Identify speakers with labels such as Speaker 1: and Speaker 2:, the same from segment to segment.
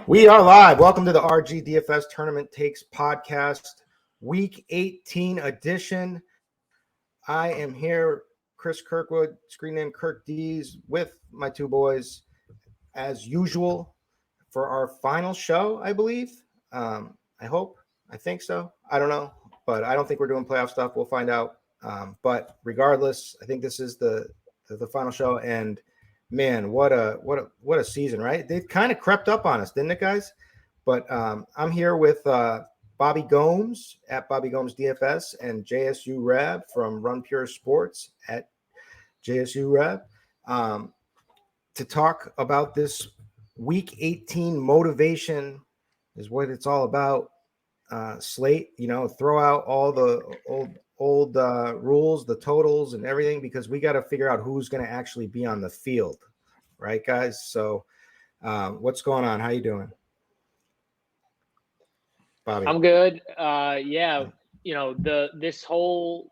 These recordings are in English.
Speaker 1: We are live. Welcome to the RG DFS Tournament Takes Podcast, Week 18 edition. I am here, Chris Kirkwood, screen name Kirk D's, with my two boys, as usual, for our final show, I believe. I hope. I think so. I don't know, but I don't think we're doing playoff stuff. We'll find out. But regardless, I think this is the final show, and man, what a season, right? They kind of crept up on us, didn't it, guys? But I'm here with Bobby Gomes at Bobby Gomes DFS and JSU Rab from Run Pure Sports at JSU Rab to talk about this Week 18 motivation is what it's all about. Slate, throw out all the old rules, the totals and everything, because we got to figure out who's going to actually be on the field. Right, guys? So what's going on? How you doing? Bobby?
Speaker 2: I'm good. This whole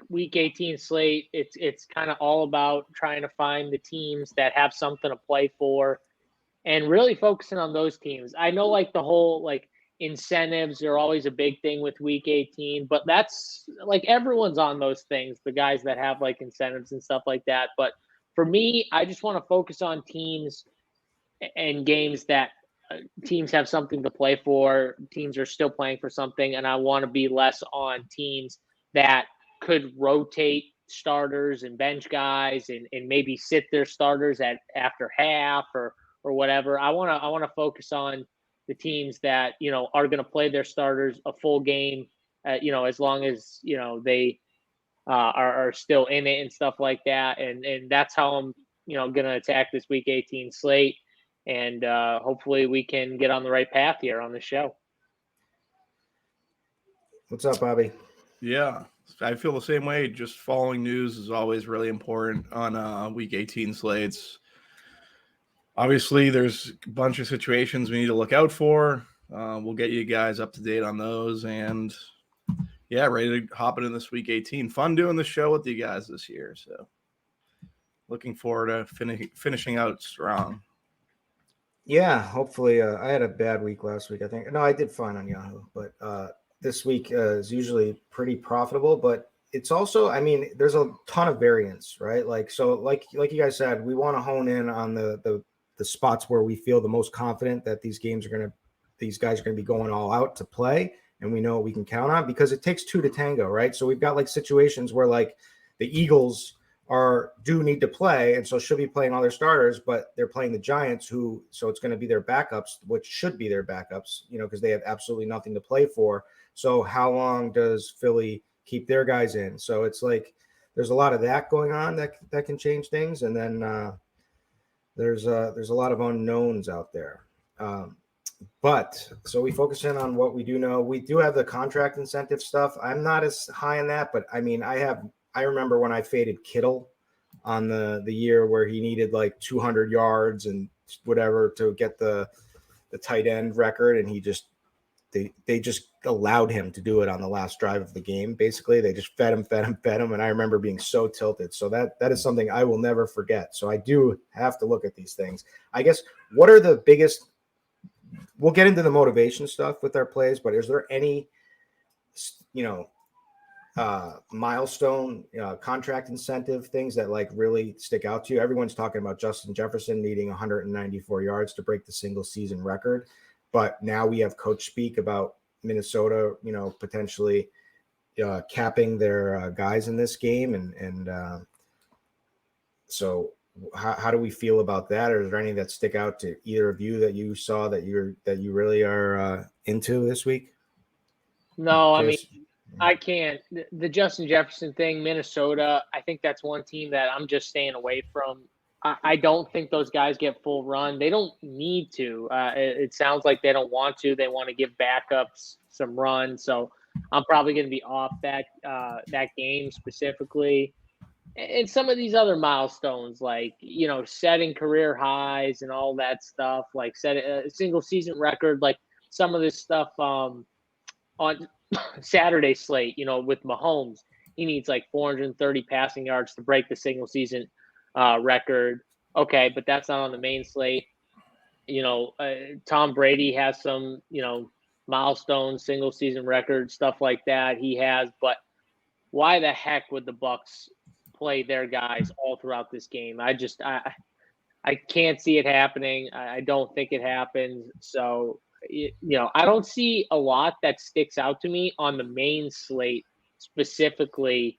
Speaker 2: Week 18 slate, it's kind of all about trying to find the teams that have something to play for and really focusing on those teams. I know the whole incentives are always a big thing with Week 18, but that's everyone's on those things, the guys that have incentives and stuff like that. But for me, I just want to focus on teams and games that teams have something to play for. Teams are still playing for something, and I want to be less on teams that could rotate starters and bench guys and maybe sit their starters after half or whatever. I want to focus on the teams that are going to play their starters a full game, as long as they are still in it and stuff like that. And that's how I'm going to attack this Week 18 slate. And hopefully we can get on the right path here on the show.
Speaker 1: What's up, Bobby?
Speaker 3: Yeah, I feel the same way. Just following news is always really important on Week 18 slates. Obviously, there's a bunch of situations we need to look out for. We'll get you guys up to date on those. And, yeah, ready to hop into this Week 18. Fun doing the show with you guys this year. So looking forward to finishing out strong.
Speaker 1: Yeah, hopefully. I had a bad week last week, I think. No, I did fine on Yahoo, but this week is usually pretty profitable. But it's also, there's a ton of variance, right? Like you guys said, we want to hone in on the spots where we feel the most confident that these guys are going to be going all out to play, and we know what we can count on, because it takes two to tango, right? So we've got situations where the Eagles do need to play, and so should be playing all their starters, but they're playing the Giants, so it's going to be their backups, which should be their backups, because they have absolutely nothing to play for. So how long does Philly keep their guys in? So it's there's a lot of that going on that can change things, and then there's a lot of unknowns out there. But so we focus in on what we do know. We do have the contract incentive stuff. I'm not as high on that, but I remember when I faded Kittle on the year where he needed 200 yards and whatever to get the tight end record, and they just allowed him to do it on the last drive of the game. Basically, they just fed him, and I remember being so tilted. So that is something I will never forget. So I do have to look at these things. I guess, what are the biggest – we'll get into the motivation stuff with our plays, but is there any milestone contract incentive things that really stick out to you? Everyone's talking about Justin Jefferson needing 194 yards to break the single season record, but now we have coach speak about Minnesota potentially capping their guys in this game, and so how do we feel about that? Or is there any that stick out to either of you that you saw that you really are into this week?
Speaker 2: No, Chris? I can't. The Justin Jefferson thing, Minnesota, I think that's one team that I'm just staying away from. I don't think those guys get full run. They don't need to. It sounds like they don't want to. They want to give backups some run. So I'm probably going to be off that game specifically. And some of these other milestones, setting career highs and all that stuff, setting a single season record, some of this stuff on Saturday slate, with Mahomes, he needs 430 passing yards to break the single season record. Okay, but that's not on the main slate. Tom Brady has some, milestones, single season record, stuff like that he has, but why the heck would the Bucs play their guys all throughout this game? I can't see it happening. I don't think it happens. So, I don't see a lot that sticks out to me on the main slate specifically.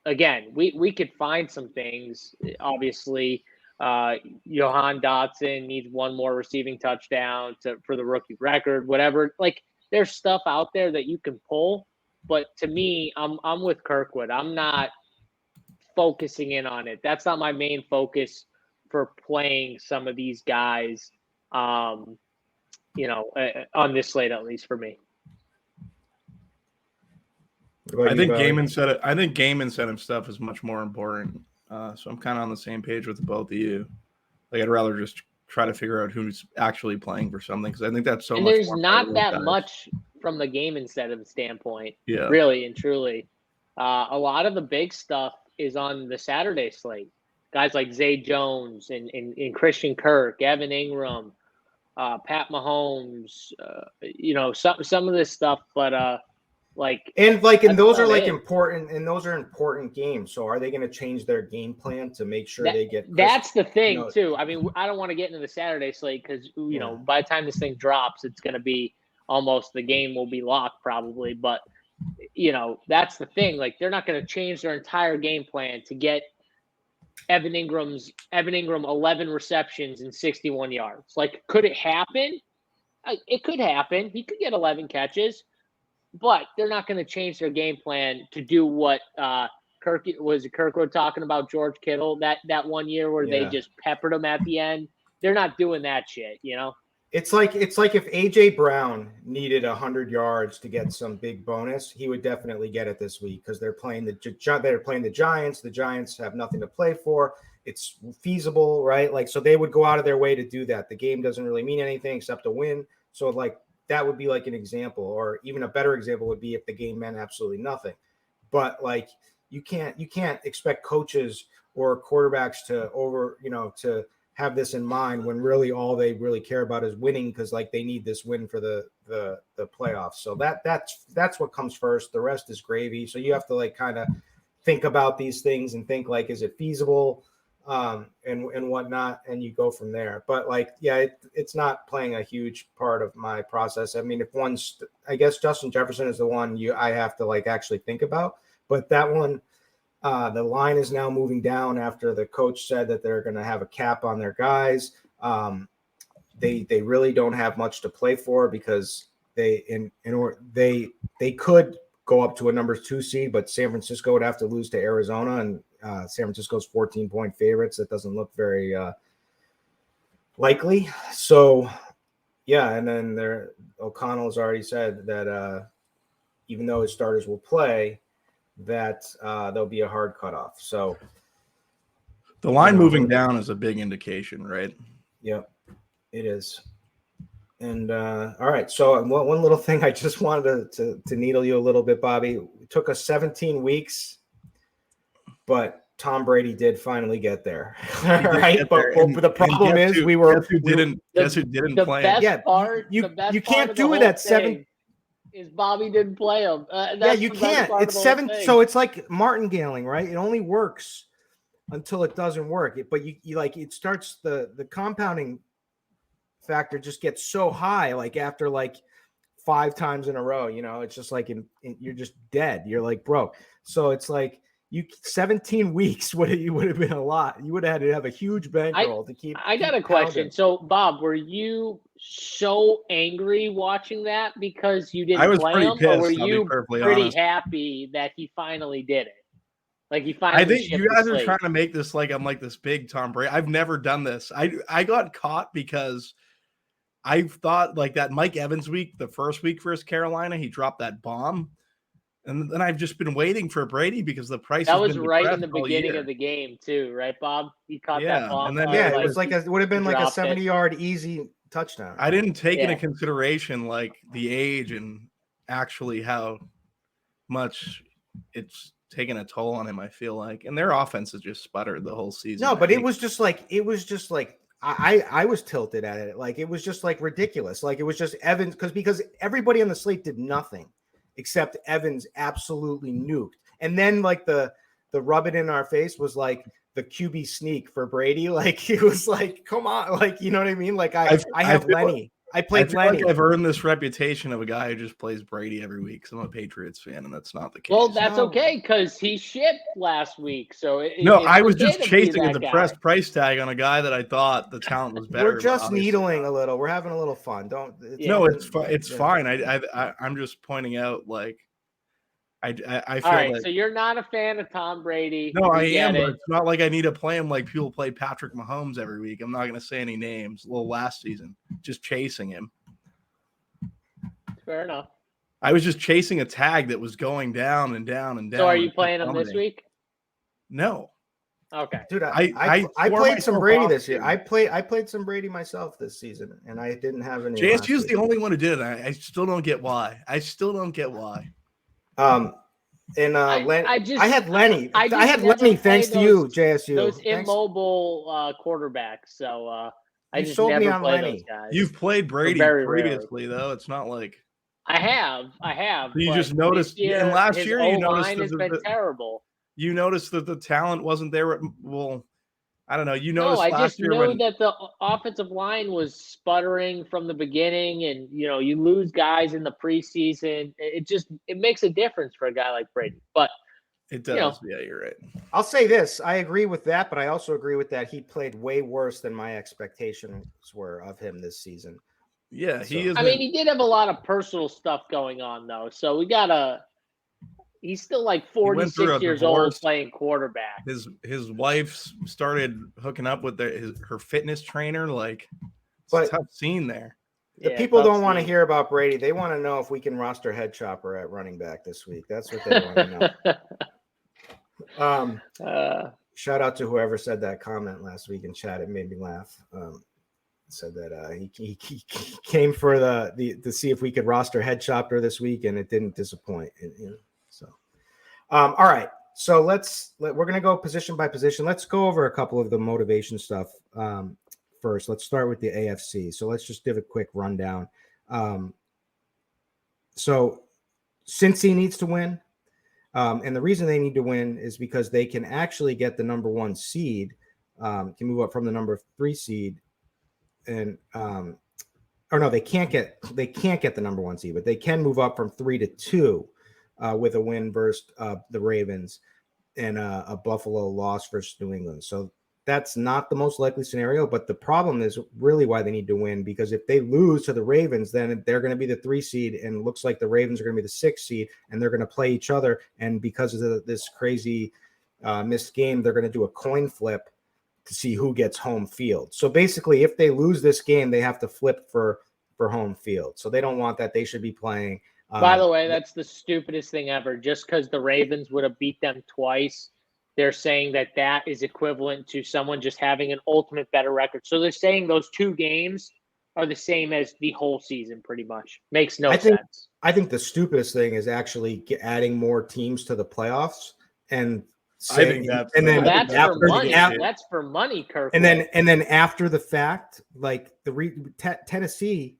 Speaker 2: Again, we could find some things. Obviously, Johan Dotson needs one more receiving touchdown for the rookie record, whatever. Like, there's stuff out there that you can pull. But to me, I'm with Kirkwood. I'm not focusing in on it. That's not my main focus for playing some of these guys, on this slate, at least for me.
Speaker 3: I think game incentive stuff is much more important. So I'm kind of on the same page with both of you. Like, I'd rather just try to figure out who's actually playing for something, because I think that's so
Speaker 2: and
Speaker 3: much.
Speaker 2: There's
Speaker 3: more
Speaker 2: not that much from the game incentive standpoint,
Speaker 3: yeah,
Speaker 2: really and truly. A lot of the big stuff is on the Saturday slate. Guys like Zay Jones and Christian Kirk, Evan Ingram, Pat Mahomes, some of this stuff, but
Speaker 1: those are important games. So are they going to change their game plan to make sure they get?
Speaker 2: That's the thing too. I mean, I don't want to get into the Saturday slate because by the time this thing drops, it's going to be almost, the game will be locked probably. But that's the thing. Like, they're not going to change their entire game plan to get Evan Ingram 11 receptions and 61 yards. Like, could it happen? It could happen. He could get 11 catches. But they're not going to change their game plan to do what Kirkwood talking about George Kittle that one year where they just peppered him at the end. They're not doing that shit,
Speaker 1: It's like if AJ Brown needed 100 yards to get some big bonus, he would definitely get it this week because they're playing the Giants. The Giants have nothing to play for. It's feasible, right? Like, so they would go out of their way to do that. The game doesn't really mean anything except a win. So, like, that would be like an example, or even a better example would be if the game meant absolutely nothing. But, like, you can't expect coaches or quarterbacks to have this in mind when really all they really care about is winning, because, like, they need this win for the playoffs. So that's what comes first. The rest is gravy. So you have to, like, kind of think about these things and think, like, is it feasible? And whatnot, and you go from there. But, like, it's not playing a huge part of my process. I mean, I guess Justin Jefferson is the one I have to, like, actually think about. But that one, the line is now moving down after the coach said that they're going to have a cap on their guys. They really don't have much to play for because they could go up to a number 2 seed, but San Francisco would have to lose to Arizona, and San Francisco's 14-point favorites. That doesn't look very likely. So, and then O'Connell's already said that even though his starters will play, that there'll be a hard cutoff. So
Speaker 3: the line moving down is a big indication, right?
Speaker 1: Yep, it is. And all right, so one little thing I just wanted to needle you a little bit, Bobby. It took us 17 weeks, but Tom Brady did finally get there. Right? But the problem is guess who didn't play. You can't do it at 7.
Speaker 2: Is Bobby didn't play him.
Speaker 1: You can't. It's 7. So it's like martingaling, right? It only works until it doesn't work. But you like, it starts, the compounding factor just gets so high, like after like 5 times in a row, it's just like you're just dead. You're like broke. So it's like 17 weeks would have been a lot. You would have had to have a huge bankroll to keep.
Speaker 2: I got a question. So, Bob, were you so angry watching that because you didn't play him, or were you pretty happy that he finally did it? Like, he finally.
Speaker 3: I think you guys are trying to make this like I'm like this big Tom Brady. I've never done this. I got caught because I thought, like, that Mike Evans week, the first week versus Carolina, he dropped that bomb. And then I've just been waiting for Brady because the price
Speaker 2: that was right in the beginning of the game too, right, Bob? He caught that bomb.
Speaker 1: And then, it was like it would have been like a 70-yard easy touchdown.
Speaker 3: I didn't take into consideration like the age and actually how much it's taken a toll on him, I feel like. And their offense has just sputtered the whole season.
Speaker 1: No, but it was just like I was tilted at it. Like, it was just like ridiculous. Like, it was just Evans because everybody on the slate did nothing except Evans absolutely nuked. And then like the rub it in our face was like the QB sneak for Brady. Like, it was like, come on, like, you know what I mean? Like I have Lenny. I played Lenny.
Speaker 3: Like I've earned this reputation of a guy who just plays Brady every week. Because I'm a Patriots fan, and that's not the case.
Speaker 2: Well, that's okay because he shipped last week. So
Speaker 3: I was just chasing a depressed price tag on a guy that I thought the talent was better.
Speaker 1: We're just needling a little. We're having a little fun.
Speaker 3: It's fine. I'm just pointing out, like, I feel
Speaker 2: all right.
Speaker 3: like,
Speaker 2: So you're not a fan of Tom Brady.
Speaker 3: No, I am, but it's not like I need to play him like people play Patrick Mahomes every week. I'm not going to say any names. Well, last season, just chasing him.
Speaker 2: Fair enough.
Speaker 3: I was just chasing a tag that was going down and down and down.
Speaker 2: So are you playing him this week?
Speaker 3: No.
Speaker 2: Okay,
Speaker 1: dude. I played some Brady this year. I played some Brady myself this season, and I didn't have any.
Speaker 3: JSU is the only one who did it. I still don't get why.
Speaker 1: And I had Lenny. I had Lenny thanks to you, JSU.
Speaker 2: Those immobile quarterbacks. So I just
Speaker 1: sold
Speaker 2: never
Speaker 1: me on
Speaker 2: play
Speaker 1: Lenny.
Speaker 2: those guys.
Speaker 3: You've played Brady previously, though. It's not like
Speaker 2: I have.
Speaker 3: You just noticed, and last year you noticed
Speaker 2: has been terrible.
Speaker 3: You noticed that the talent wasn't there. Well, I don't know. You
Speaker 2: No,
Speaker 3: noticed
Speaker 2: I
Speaker 3: last
Speaker 2: just
Speaker 3: year
Speaker 2: know that the offensive line was sputtering from the beginning, and you lose guys in the preseason. It makes a difference for a guy like Brady. But
Speaker 3: it does. Yeah, you're right.
Speaker 1: I'll say this: I agree with that, but I also agree with that he played way worse than my expectations were of him this season.
Speaker 3: Yeah, he is.
Speaker 2: I mean, he did have a lot of personal stuff going on, though. So we gotta. He's still like 46 years old playing quarterback.
Speaker 3: His wife started hooking up with her fitness trainer. Like, it's a tough scene there.
Speaker 1: The people don't want to hear about Brady. They want to know if we can roster Head Chopper at running back this week. That's what they want to know. Shout out to whoever said that comment last week in chat. It made me laugh. Said that he came for to see if we could roster Head Chopper this week, and it didn't disappoint. So, all right. So we're going to go position by position. Let's go over a couple of the motivation stuff first. Let's start with the AFC. So let's just give a quick rundown. So Cincy needs to win. And the reason they need to win is because they can actually get the number 1 seed, can move up from the number 3 seed. And they can't get the number 1 seed, but they can move up from 3 to 2 with a win versus the Ravens and a Buffalo loss versus New England. So that's not the most likely scenario, but the problem is really why they need to win, because if they lose to the Ravens, then they're going to be the 3 seed, and it looks like the Ravens are going to be the 6 seed, and they're going to play each other. And because of this crazy missed game, they're going to do a coin flip to see who gets home field. So basically, if they lose this game, they have to flip for home field. So they don't want that. They should be playing.
Speaker 2: By the way, that's the stupidest thing ever. Just because the Ravens would have beat them twice, they're saying that is equivalent to someone just having an ultimate better record. So they're saying those 2 games are the same as the whole season, pretty much. Makes no sense.
Speaker 1: I think the stupidest thing is actually adding more teams to the playoffs and saying,
Speaker 2: that's for money. That's for money, Kirkwood.
Speaker 1: And then after the fact, like Tennessee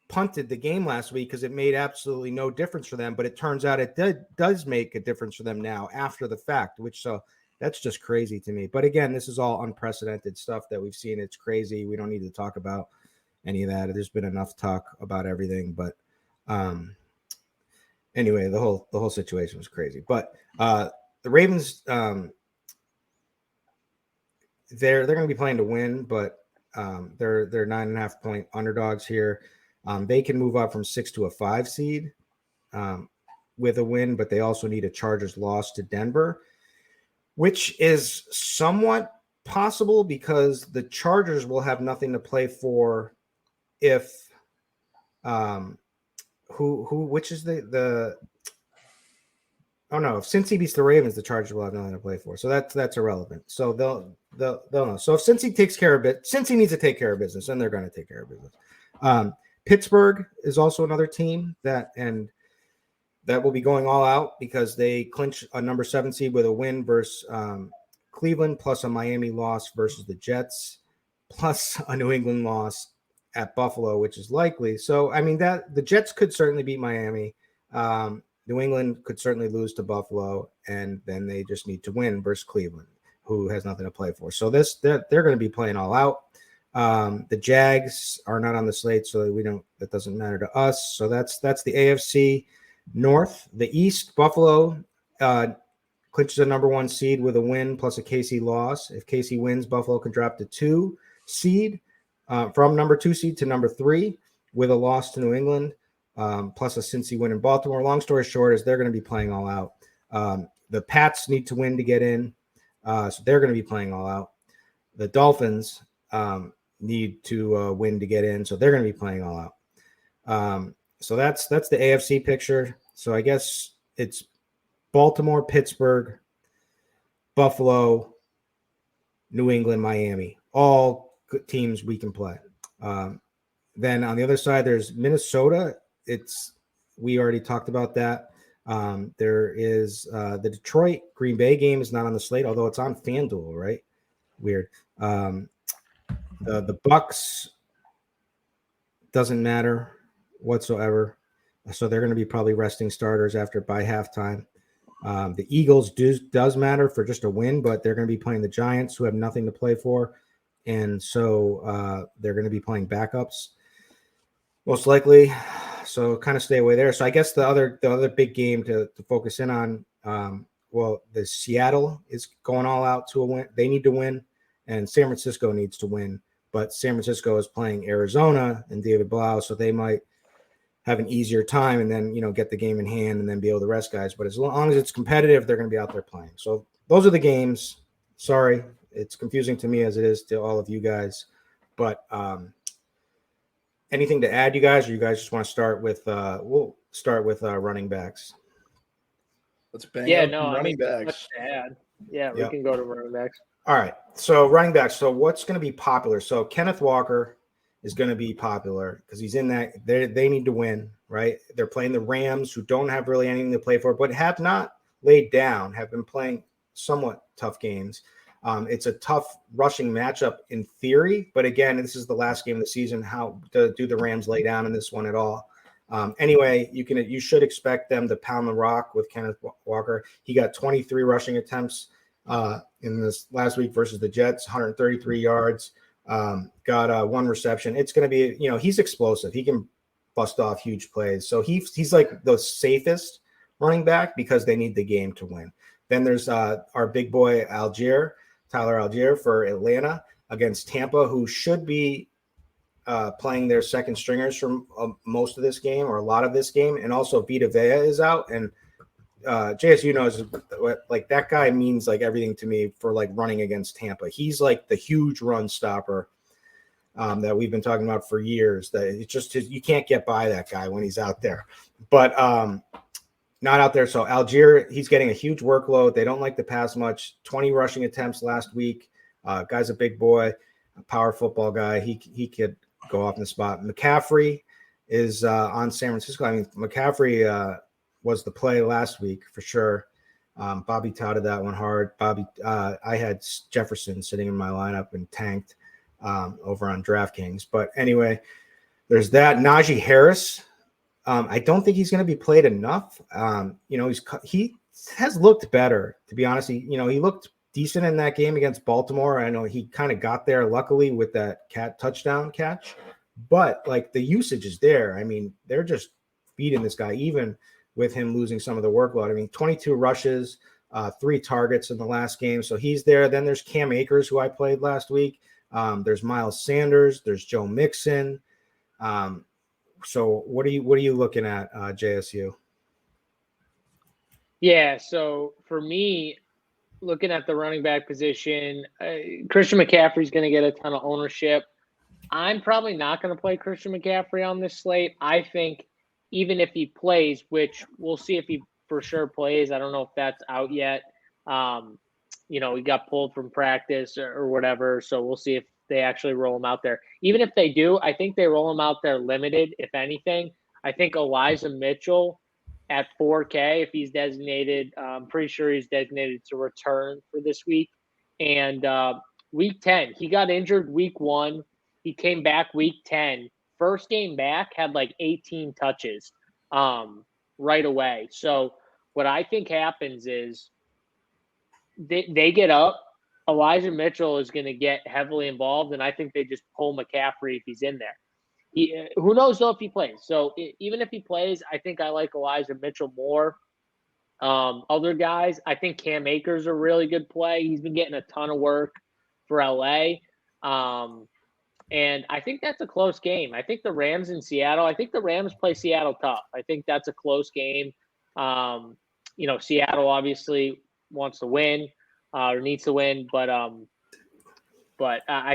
Speaker 1: punted the game last week because it made absolutely no difference for them, but it turns out it does make a difference for them now after the fact, that's just crazy to me. But again, this is all unprecedented stuff that we've seen. It's crazy. We don't need to talk about any of that. There's been enough talk about everything, but anyway, the whole situation was crazy. But the Ravens, they're going to be playing to win, but they're 9.5 point underdogs here. They can move up from 6 to a 5 seed with a win, but they also need a Chargers loss to Denver, which is somewhat possible because the Chargers will have nothing to play for if which is if Cincy beats the Ravens, the Chargers will have nothing to play for. So that's irrelevant. So they'll know. So if Cincy takes care of it, Cincy needs to take care of business, and they're going to take care of business. Pittsburgh is also another team that will be going all out because they clinch a number 7 seed with a win versus Cleveland plus a Miami loss versus the Jets. plus a New England loss at Buffalo, which is likely. So, I mean, that the Jets could certainly beat Miami. New England could certainly lose to Buffalo, and then they just need to win versus Cleveland, who has nothing to play for. So they're going to be playing all out. The Jags are not on the slate, so that doesn't matter to us. So that's the AFC North. The East, Buffalo clinches a number 1 seed with a win plus a KC loss. If KC wins, Buffalo can drop to 2 seed from number 2 seed to number 3 with a loss to New England. Plus a Cincy win in Baltimore. Long story short is they're going to be playing all out. The Pats need to win to get in, so they're going to be playing all out. The Dolphins need to win to get in, so they're going to be playing all out. So that's the AFC picture. So I guess it's Baltimore, Pittsburgh, Buffalo, New England, Miami, all good teams we can play. Then on the other side, there's Minnesota. We already talked about that. There is the Detroit Green Bay game is not on the slate, although it's on FanDuel, right? Weird. The Bucks doesn't matter whatsoever. So they're going to be probably resting starters by halftime. The Eagles does matter for just a win, but they're going to be playing the Giants, who have nothing to play for. And so they're going to be playing backups most likely. So kind of stay away there. So I guess the other big game to focus in on, the Seattle is going all out to a win. They need to win, and San Francisco needs to win. But San Francisco is playing Arizona and David Blau, so they might have an easier time and then, get the game in hand and then be able to rest guys. But as long as it's competitive, they're going to be out there playing. So those are the games. Sorry, it's confusing to me as it is to all of you guys. But anything to add, you guys, or you guys just want to start with we'll start with running backs.
Speaker 3: Let's bang
Speaker 2: running
Speaker 3: backs.
Speaker 2: Much to add. Yeah, we can go to running backs.
Speaker 1: All right. So running backs. So what's going to be popular? So Kenneth Walker is going to be popular because he's in that. They need to win, right? They're playing the Rams, who don't have really anything to play for, but have not laid down, have been playing somewhat tough games. It's a tough rushing matchup in theory, but again, this is the last game of the season. How do the Rams lay down in this one at all? Anyway, you should expect them to pound the rock with Kenneth Walker. He got 23 rushing attempts in this last week versus the Jets, 133 yards, got 1 reception. It's going to be, he's explosive. He can bust off huge plays. So he's like the safest running back because they need the game to win. Then there's our big boy Tyler Algier for Atlanta against Tampa, who should be playing their second stringers for most of this game or a lot of this game. And also Vita Vea is out. And JSU knows like that guy means like everything to me for like running against Tampa. He's like the huge run stopper that we've been talking about for years. That it's just you can't get by that guy when he's out there. But not out there. So Algier, he's getting a huge workload. They don't like to pass much. 20 rushing attempts last week. Guy's a big boy, a power football guy. He could go off in the spot. McCaffrey is on San Francisco. I mean, McCaffrey was the play last week for sure. Bobby touted that one hard. I had Jefferson sitting in my lineup and tanked over on DraftKings. But anyway, there's that. Najee Harris. I don't think he's going to be played enough. He has looked better, to be honest. He looked decent in that game against Baltimore. I know he kind of got there luckily with that touchdown catch, but like the usage is there. I mean, they're just beating this guy, even with him losing some of the workload. I mean, 22 rushes, 3 targets in the last game. So he's there. Then there's Cam Akers, who I played last week. There's Miles Sanders. There's Joe Mixon. So what are you looking at, JSU?
Speaker 2: Yeah, so for me, looking at the running back position, Christian McCaffrey's going to get a ton of ownership. I'm probably not going to play Christian McCaffrey on this slate. I think even if he plays, which we'll see if he for sure plays. I don't know if that's out yet. He got pulled from practice or whatever, so we'll see if they actually roll him out there. Even if they do, I think they roll him out there limited, if anything. I think Elijah Mitchell at 4K, if he's designated, I'm pretty sure he's designated to return for this week. And week 10. He got injured week 1. He came back week 10. First game back, had like 18 touches right away. So what I think happens is they get up. Elijah Mitchell is going to get heavily involved, and I think they just pull McCaffrey if he's in there. Who knows though if he plays? So even if he plays, I think I like Elijah Mitchell more. Other guys, I think Cam Akers a really good play. He's been getting a ton of work for LA. And I think that's a close game. I think the Rams in Seattle, I think the Rams play Seattle tough. I think that's a close game. Seattle obviously wants to win or needs to win, but I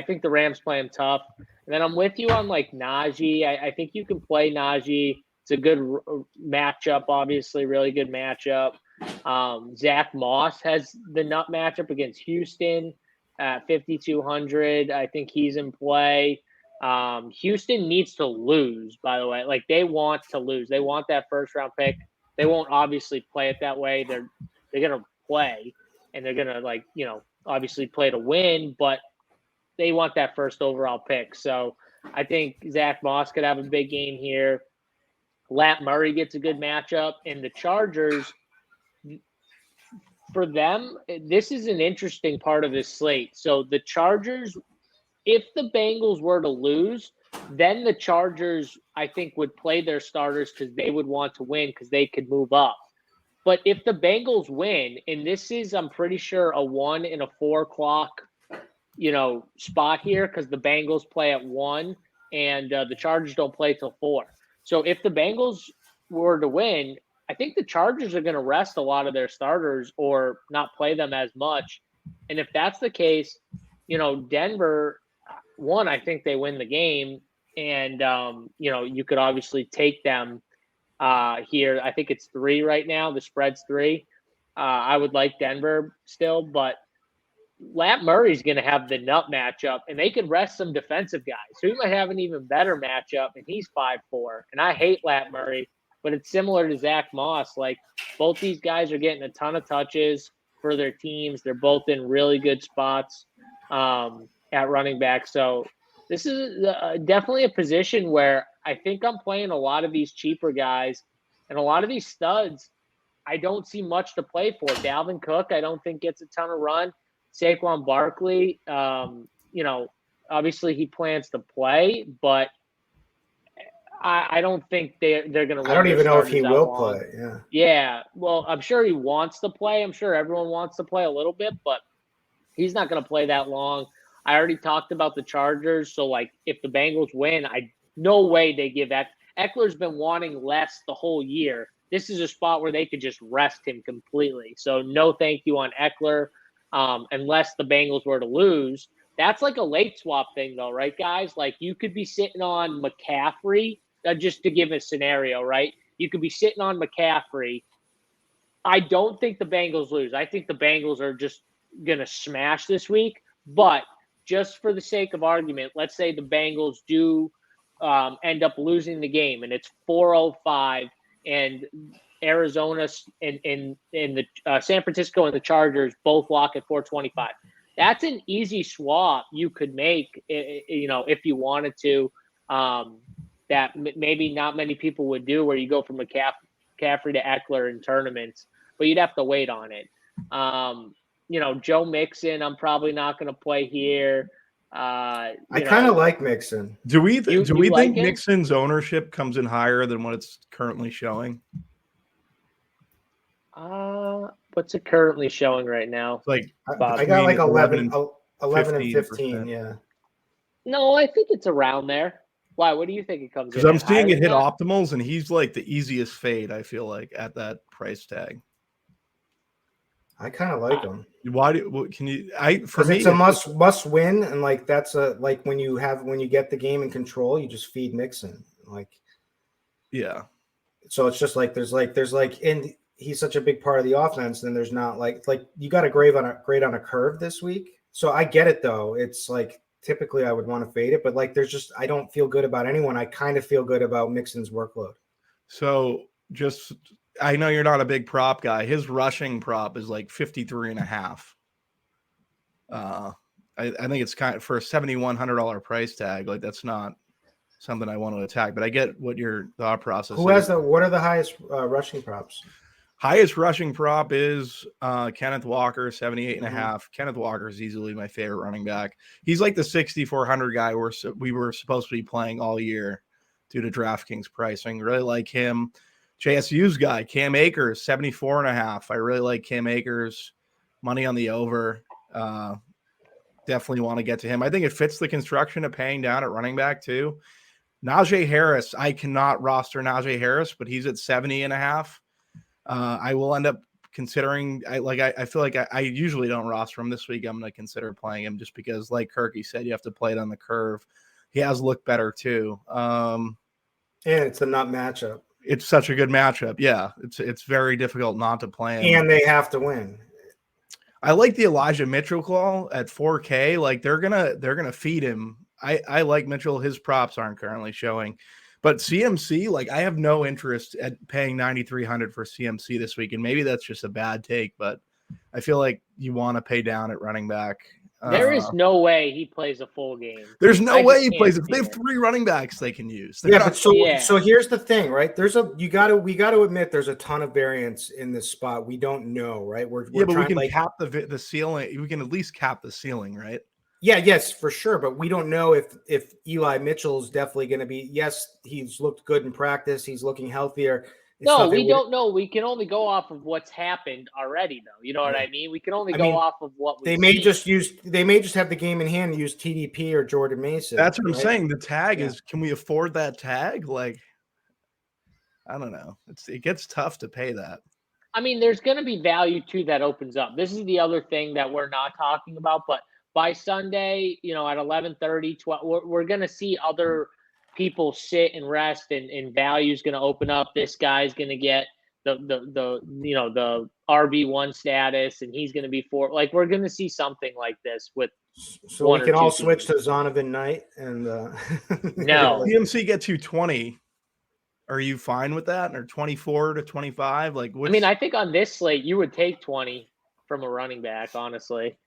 Speaker 2: think the Rams play him tough. And then I'm with you on like Najee. I think you can play Najee. It's a good matchup, obviously, really good matchup. Zach Moss has the nut matchup against Houston at 5,200. I think he's in play. Houston needs to lose, by the way. Like, they want to lose. They want that first round pick. They won't obviously play it that way. They're going to play, and they're going to, obviously play to win, but they want that first overall pick. So I think Zach Moss could have a big game here. Lat Murray gets a good matchup, and the Chargers, for them, this is an interesting part of this slate. So the Chargers, if the Bengals were to lose, then the Chargers, I think, would play their starters because they would want to win because they could move up. But if the Bengals win, and this is, I'm pretty sure, a 1 and a 4 o'clock, spot here because the Bengals play at 1 and the Chargers don't play till 4. So if the Bengals were to win, I think the Chargers are going to rest a lot of their starters or not play them as much. And if that's the case, Denver, one, I think they win the game. And, you could obviously take them here. I think it's 3 right now. The spread's 3. I would like Denver still, but Lat Murray's going to have the nut matchup, and they could rest some defensive guys. So he might have an even better matchup, and he's 5'4". And I hate Lat Murray, but it's similar to Zach Moss. Like, both these guys are getting a ton of touches for their teams. They're both in really good spots at running back. So this is definitely a position where I think I'm playing a lot of these cheaper guys, and a lot of these studs I don't see much to play for. Dalvin Cook, I don't think gets a ton of run. Saquon Barkley, obviously he plans to play, but I don't think they're going to.
Speaker 1: I don't even know if he will play.
Speaker 2: Yeah. Well, I'm sure he wants to play. I'm sure everyone wants to play a little bit, but he's not going to play that long. I already talked about the Chargers. So, like, if the Bengals win, no way they give Eckler's been wanting less the whole year. This is a spot where they could just rest him completely. So no thank you on Eckler. Unless the Bengals were to lose. That's like a late swap thing, though, right, guys? Like, you could be sitting on McCaffrey, just to give a scenario, right? You could be sitting on McCaffrey. I don't think the Bengals lose. I think the Bengals are just going to smash this week. But just for the sake of argument, let's say the Bengals do end up losing the game, and it's 4:05, and Arizona and the San Francisco and the Chargers both lock at 425. That's an easy swap you could make, if you wanted to, that maybe not many people would do, where you go from McCaffrey to Eckler in tournaments, but you'd have to wait on it. Joe Mixon, I'm probably not going to play here.
Speaker 1: I kind of like Mixon.
Speaker 3: Do we
Speaker 2: like
Speaker 3: think
Speaker 2: him?
Speaker 3: Mixon's ownership comes in higher than what it's currently showing?
Speaker 2: What's it currently showing right now?
Speaker 3: Like,
Speaker 1: I got like 11 and 15.
Speaker 3: 15%.
Speaker 1: Yeah.
Speaker 2: No, I think it's around there. Why? What do you think it comes in?
Speaker 3: Because I'm seeing it hit
Speaker 2: that?
Speaker 3: optimals, and he's like the easiest fade, I feel like, at that price tag.
Speaker 1: I kind of like him.
Speaker 3: Why can you?
Speaker 1: Because it's a must win, and like that's like when you get the game in control, you just feed Mixon. Like,
Speaker 3: yeah.
Speaker 1: So it's just like there's and he's such a big part of the offense, and there's not like you got a grade on a curve this week. So I get it though. It's like typically I would want to fade it, but like I don't feel good about anyone. I kind of feel good about Mixon's workload.
Speaker 3: So I know you're not a big prop guy. His rushing prop is like 53.5. I think it's kind of for a $7,100 price tag. Like that's not something I want to attack. But I get what your thought process
Speaker 1: Who
Speaker 3: is.
Speaker 1: has what are the highest rushing props?
Speaker 3: Highest rushing prop is Kenneth Walker, 78 and a
Speaker 1: Mhm.
Speaker 3: half. Kenneth Walker is easily my favorite running back. He's like the 6,400 guy we were supposed to be playing all year due to DraftKings pricing. Really like him. JSU's guy, Cam Akers, 74 and a half. I really like Cam Akers. Money on the over. Definitely want to get to him. I think it fits the construction of paying down at running back too. Najee Harris, I cannot roster Najee Harris, but he's at 70 and a half. I will end up considering. I feel like I usually don't roster him this week. I'm going to consider playing him just because, like Kirky said, you have to play it on the curve. He has looked better too.
Speaker 1: And it's a nut matchup.
Speaker 3: It's such a good matchup. Yeah, it's very difficult not to play him.
Speaker 1: And they have to win.
Speaker 3: I like the Elijah Mitchell call at 4K. Like they're gonna feed him. I like Mitchell. His props aren't currently showing. But CMC, like I have no interest at paying 9,300 for CMC this week, and maybe that's just a bad take. But I feel like you want to pay down at running back.
Speaker 2: There is no way he plays a full game.
Speaker 3: There's no way he plays.
Speaker 2: If
Speaker 3: they have 3 running backs they can use.
Speaker 1: But so here's the thing, right? We got to admit there's a ton of variance in this spot. We don't know, right? We're
Speaker 3: but we can
Speaker 1: like,
Speaker 3: cap the ceiling. We can at least cap the ceiling, right?
Speaker 1: Yeah, yes, for sure. But we don't know if Eli Mitchell is definitely going to be. Yes, he's looked good in practice. He's looking healthier.
Speaker 2: No, we don't know. We can only go off of what's happened already, though. You know what I mean? We can only go off of what
Speaker 1: they may just use. They may just have the game in hand and use TDP or Jordan Mason.
Speaker 3: That's what I'm saying. The tag is. Can we afford that tag? Like, I don't know. It gets tough to pay that.
Speaker 2: I mean, there's going to be value too that opens up. This is the other thing that we're not talking about, but by Sunday, at 11:30, 12, we're going to see other people sit and rest, and value's going to open up. This guy's going to get the RB1 status, and he's going to be we're going to see something like this with.
Speaker 1: So we can all switch to Zonovan Knight and
Speaker 2: no
Speaker 3: CMC get 220. Are you fine with that? Or 24 to 25? Like,
Speaker 2: I mean, I think on this slate you would take 20 from a running back, honestly.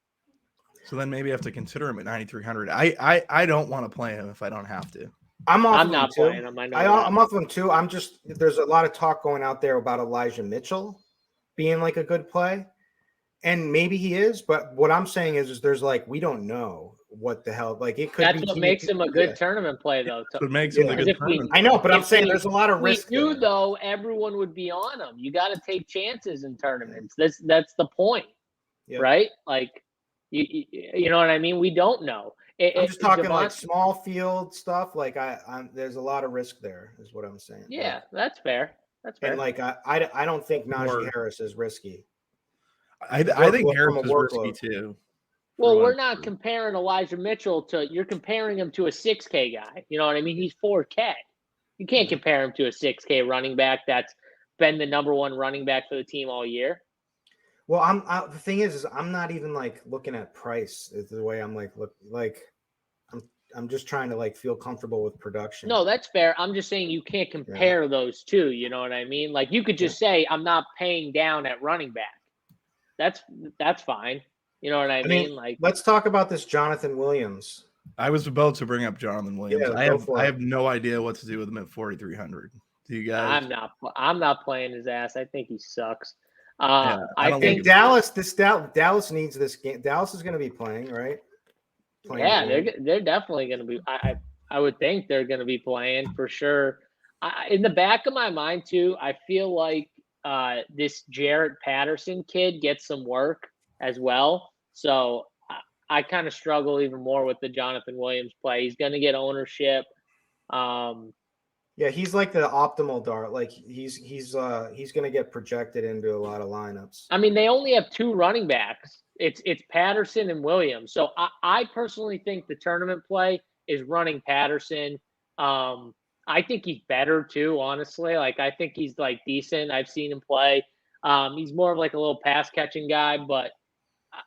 Speaker 3: So then maybe I have to consider him at 9,300. I don't want to play him if I don't have to.
Speaker 1: I'm
Speaker 2: not playing him.
Speaker 1: I'm off him too. There's a lot of talk going out there about Elijah Mitchell being like a good play. And maybe he is, but what I'm saying is there's we don't know what the hell. Like it could.
Speaker 2: That's what makes him a good tournament play, though.
Speaker 3: It makes him a good tournament.
Speaker 1: I know, but I'm saying there's a lot of risk.
Speaker 2: If we knew, though, everyone would be on him. You got to take chances in tournaments. That's the point, right? Like, you know what I mean? We don't know.
Speaker 1: I'm just talking like small field stuff. Like there's a lot of risk there, is what I'm saying.
Speaker 2: Yeah, that's fair. That's fair.
Speaker 1: And I don't think Najee Harris is risky.
Speaker 3: I think Harris is risky too.
Speaker 2: Well, we're not comparing Elijah Mitchell you're comparing him to a 6K guy. You know what I mean? He's 4K. You can't compare him to a 6K running back that's been the number one running back for the team all year.
Speaker 1: Well, the thing is I'm not even looking at price is the way I'm I'm just trying to feel comfortable with production.
Speaker 2: No, that's fair. I'm just saying you can't compare those two. You know what I mean? Like you could just say I'm not paying down at running back. That's fine. You know what I mean? Like,
Speaker 1: let's talk about this Jonathan Williams.
Speaker 3: I was about to bring up Jonathan Williams. I have no idea what to do with him at 4,300. Do you guys?
Speaker 2: I'm not playing his ass. I think he sucks.
Speaker 1: I think Dallas needs this game. Dallas is going to be playing, right?
Speaker 2: They're definitely going to be. I would think they're going to be playing for sure. In the back of my mind too, I feel like this Jarrett Patterson kid gets some work as well. So I kind of struggle even more with the Jonathan Williams play. He's going to get ownership.
Speaker 1: Yeah, he's like the optimal dart. Like he's going to get projected into a lot of lineups.
Speaker 2: I mean, they only have 2 running backs. It's Patterson and Williams. So I personally think the tournament play is running Patterson. I think he's better too, honestly. Like I think he's decent. I've seen him play. He's more of a little pass catching guy, but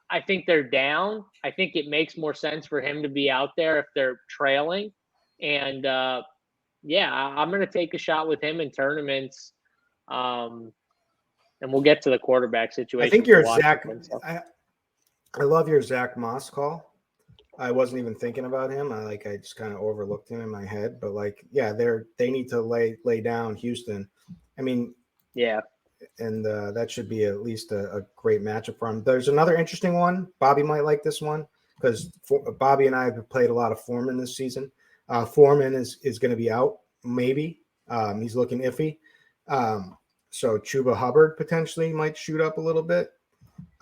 Speaker 2: I think they're down. I think it makes more sense for him to be out there if they're trailing. And I'm going to take a shot with him in tournaments. And we'll get to the quarterback situation.
Speaker 1: I think you're Zach. I love your Zach Moss call. I wasn't even thinking about him. I just kind of overlooked him in my head. But like, yeah, they need to lay down Houston. I mean,
Speaker 2: Yeah.
Speaker 1: and that should be at least a great matchup for him. There's another interesting one. Bobby might like this one because Bobby and I have played a lot of Foreman this season. Foreman is going to be out, maybe. He's looking iffy. So Chuba Hubbard potentially might shoot up a little bit.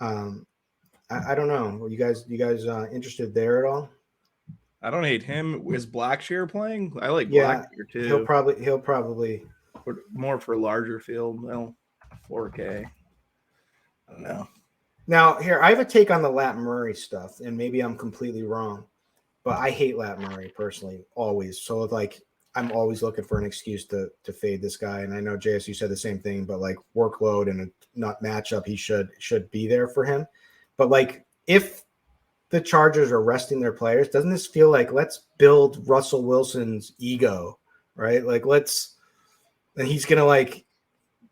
Speaker 1: I don't know. You guys interested there at all?
Speaker 3: I don't hate him. Is Blackshear playing? I like
Speaker 1: Yeah,
Speaker 3: Blackshear too.
Speaker 1: He'll probably
Speaker 3: more for larger field. Well, 4K. I don't know.
Speaker 1: Now here I have a take on the Lat Murray stuff, and maybe I'm completely wrong, but I hate Lat Murray personally, always. So like I'm always looking for an excuse to fade this guy. And I know JSU said the same thing, but like workload and a not matchup, he should be there for him. But like if the Chargers are resting their players, doesn't this feel like let's build Russell Wilson's ego, right? Like and he's gonna like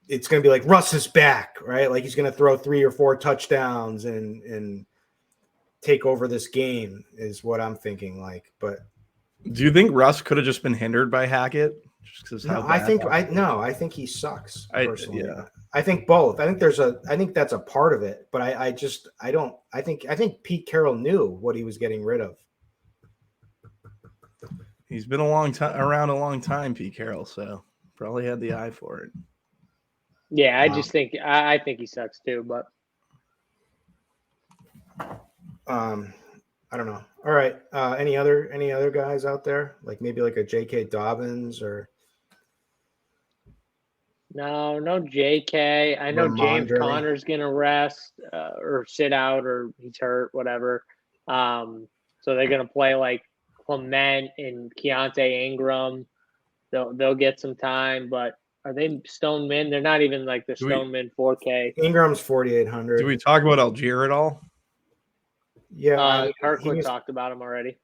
Speaker 1: it's gonna be like Russ is back, right? Like he's gonna throw 3 or 4 touchdowns and take over this game is what I'm thinking. Like, but
Speaker 3: do you think Russ could have just been hindered by Hackett? Just
Speaker 1: no, I think he sucks personally.
Speaker 3: Yeah.
Speaker 1: I think both. I think that's a part of it, but I think Pete Carroll knew what he was getting rid of.
Speaker 3: He's been around a long time, Pete Carroll, so probably had the eye for it.
Speaker 2: Yeah, I just think I think he sucks too, but
Speaker 1: I don't know. All right. Any other guys out there? Like maybe like a J.K. Dobbins or
Speaker 2: no JK. I know James
Speaker 1: Ramondre.
Speaker 2: Conner's gonna rest or sit out or he's hurt, whatever. So they're gonna play like Clement and Keontae Ingram. They'll get some time, but are they Stoneman? They're not even like the Stoneman 4K.
Speaker 1: Ingram's 4,800.
Speaker 3: Do we talk about Algier at all?
Speaker 1: Yeah,
Speaker 2: Kirkwood talked about him already.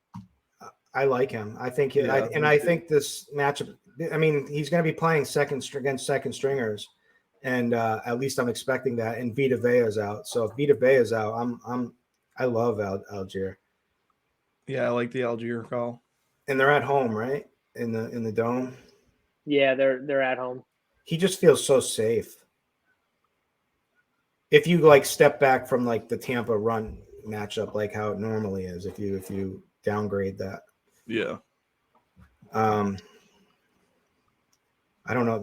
Speaker 1: I like him. I think, I think this matchup. I mean, he's going to be playing against second stringers, and at least I'm expecting that. And Vita Vea's out, so if Vita Vea is out, I love Algier.
Speaker 3: Yeah, I like the Algier call.
Speaker 1: And they're at home, right? In the dome.
Speaker 2: Yeah, they're at home.
Speaker 1: He just feels so safe. If you like step back from like the Tampa run matchup, like how it normally is, if you downgrade that.
Speaker 3: Yeah.
Speaker 1: I don't know.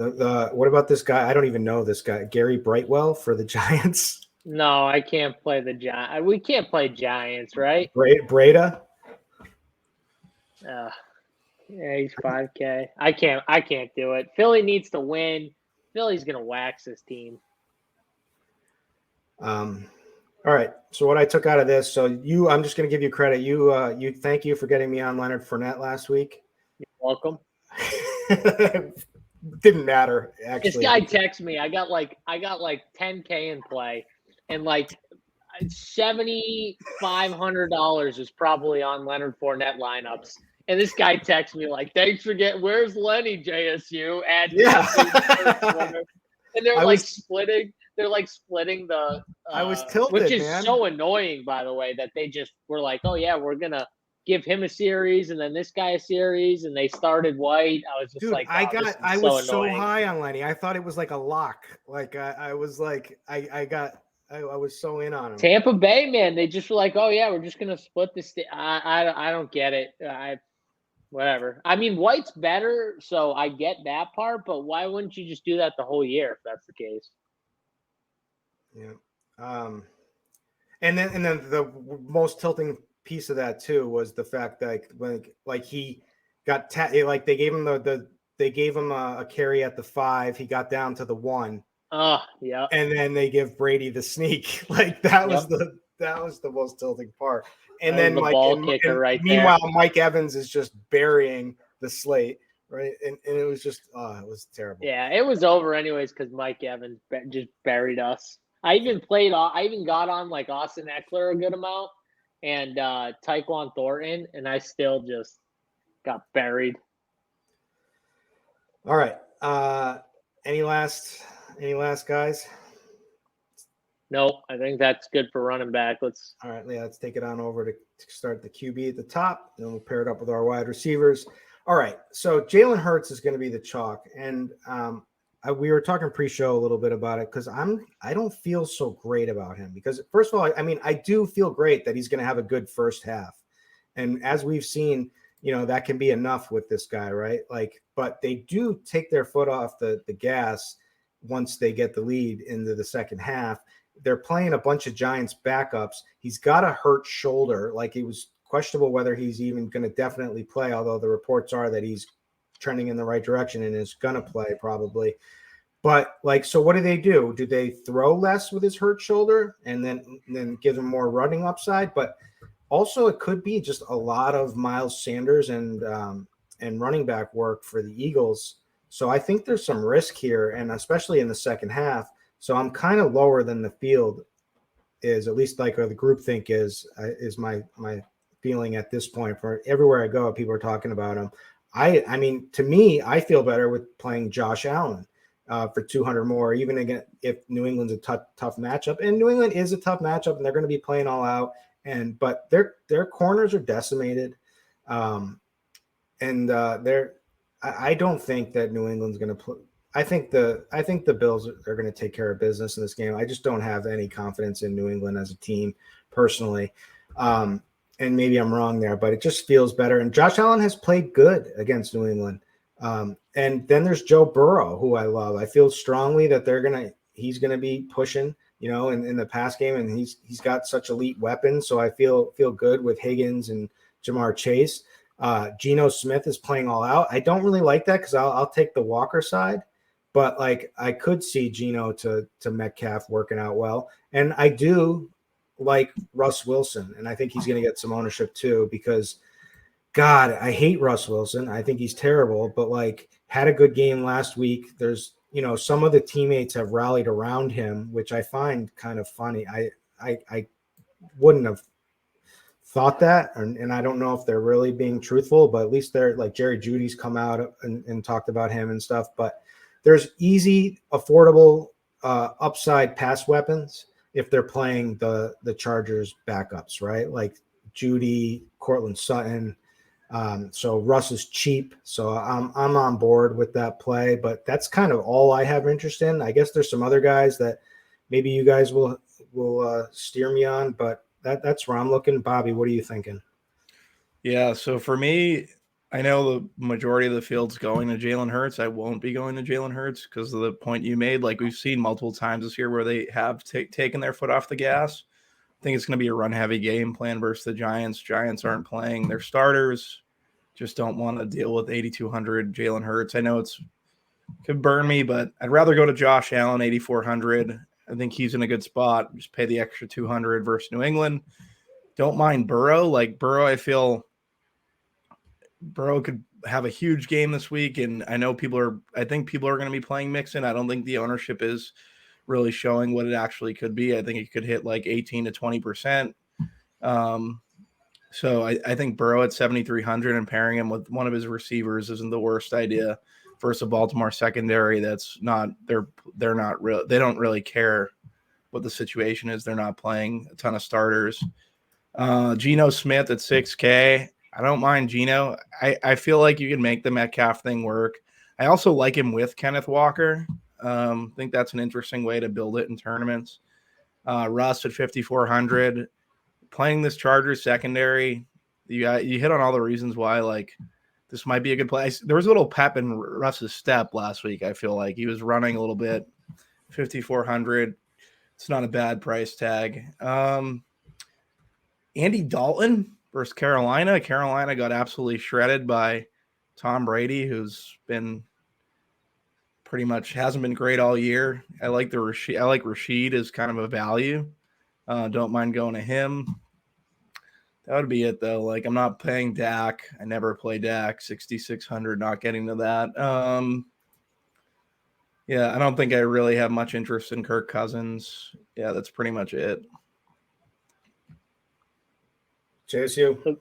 Speaker 1: What about this guy? I don't even know this guy, Gary Brightwell for the Giants.
Speaker 2: No, I can't play the Giants. We can't play Giants, right?
Speaker 1: Breda.
Speaker 2: Yeah, he's 5K. I can't do it. Philly needs to win. Philly's gonna wax this team.
Speaker 1: All right. So what I took out of this, I'm just going to give you credit. You thank you for getting me on Leonard Fournette last week.
Speaker 2: You're welcome.
Speaker 1: Didn't matter actually.
Speaker 2: This guy texted me. I got like 10K in play, and like $7,500 is probably on Leonard Fournette lineups. And this guy texts me like, "Thanks for where's Lenny JSU?" And and they're splitting. They're like splitting the.
Speaker 1: I was tilted,
Speaker 2: which is
Speaker 1: man.
Speaker 2: so annoying, by the way, that they just were like, "Oh yeah, we're gonna give him a series, and then this guy a series," and they started White. I was just like, oh,
Speaker 1: I was so high on Lenny. I thought it was like a lock. Like I was like, I was so in on him.
Speaker 2: Tampa Bay, man, they just were like, "Oh yeah, we're just gonna split this." I don't get it. Whatever. I mean, White's better, so I get that part. But why wouldn't you just do that the whole year if that's the case?
Speaker 1: Yeah. And then the most tilting piece of that too was the fact that like he got like they gave him a carry at the 5. He got down to the 1.
Speaker 2: Oh yeah.
Speaker 1: And then they give Brady the sneak. Like that was the most tilting part. And then
Speaker 2: the ball kicker right
Speaker 1: meanwhile,
Speaker 2: there.
Speaker 1: Mike Evans is just burying the slate, right? And it was just it was terrible.
Speaker 2: Yeah, it was over anyways because Mike Evans just buried us. I even got on like Austin Eckler a good amount and Tyquan Thornton, and I still just got buried.
Speaker 1: All right. Any last guys?
Speaker 2: No, I think that's good for running back.
Speaker 1: All right, Leah, let's take it on over to start the QB at the top. Then we'll pair it up with our wide receivers. All right, so Jalen Hurts is going to be the chalk, and we were talking pre-show a little bit about it because I don't feel so great about him because first of all, I mean I do feel great that he's going to have a good first half, and as we've seen, that can be enough with this guy, right? Like, but they do take their foot off the gas once they get the lead into the second half. They're playing a bunch of Giants backups. He's got a hurt shoulder. Like, it was questionable whether he's even going to definitely play, although the reports are that he's trending in the right direction and is going to play probably. But like, so what do? Do they throw less with his hurt shoulder and then give him more running upside? But also it could be just a lot of Miles Sanders and running back work for the Eagles. So I think there's some risk here, and especially in the second half. So I'm kind of lower than the field is, at least like the group think is my feeling at this point. For everywhere I go, people are talking about him. I mean, to me, I feel better with playing Josh Allen for 200 more, even again if New England's a tough matchup. And New England is a tough matchup, and they're going to be playing all out. But their corners are decimated, I don't think that New England's going to play. I think the Bills are going to take care of business in this game. I just don't have any confidence in New England as a team personally. And maybe I'm wrong there, but it just feels better. And Josh Allen has played good against New England. And then there's Joe Burrow, who I love. I feel strongly that he's going to be pushing, in the pass game, and he's got such elite weapons. So I feel good with Higgins and Jamar Chase. Geno Smith is playing all out. I don't really like that because I'll take the Walker side. But like, I could see Geno to Metcalf working out well. And I do like Russ Wilson. And I think he's going to get some ownership too, because God, I hate Russ Wilson. I think he's terrible, but like, had a good game last week. There's, some of the teammates have rallied around him, which I find kind of funny. I wouldn't have thought that. And I don't know if they're really being truthful, but at least they're like, Jerry Judy's come out and talked about him and stuff. But there's easy, affordable upside pass weapons if they're playing the Chargers backups, right? Like Judy, Cortland Sutton. So Russ is cheap. So I'm on board with that play, but that's kind of all I have interest in. I guess there's some other guys that maybe you guys will steer me on, but that's where I'm looking. Bobby, what are you thinking?
Speaker 3: Yeah. So for me, I know the majority of the field's going to Jalen Hurts. I won't be going to Jalen Hurts because of the point you made. Like, we've seen multiple times this year where they have taken their foot off the gas. I think it's going to be a run-heavy game plan versus the Giants. Giants aren't playing their starters. Just don't want to deal with 8,200 Jalen Hurts. I know could burn me, but I'd rather go to Josh Allen, 8,400. I think he's in a good spot. Just pay the extra 200 versus New England. Don't mind Burrow. Like, Burrow, I feel Burrow could have a huge game this week, and I think people are going to be playing Mixon. I don't think the ownership is really showing what it actually could be. I think it could hit like 18 to 20%. So I think Burrow at 7,300 and pairing him with one of his receivers isn't the worst idea versus a Baltimore secondary that's not they're not real. They don't really care what the situation is. They're not playing a ton of starters. Geno Smith at 6K. I don't mind Geno. I feel like you can make the Metcalf thing work. I also like him with Kenneth Walker. I think that's an interesting way to build it in tournaments. Russ at 5,400. Playing this Chargers secondary, you hit on all the reasons why like this might be a good play. There was a little pep in Russ's step last week. I feel like he was running a little bit. 5,400. It's not a bad price tag. Andy Dalton versus Carolina. Carolina got absolutely shredded by Tom Brady, who's been pretty much hasn't been great all year. I like Rashid as kind of a value. Don't mind going to him. That would be it, though. Like, I'm not paying Dak. I never play Dak. 6,600, not getting to that. Yeah, I don't think I really have much interest in Kirk Cousins. Yeah, that's pretty much it.
Speaker 1: JSU.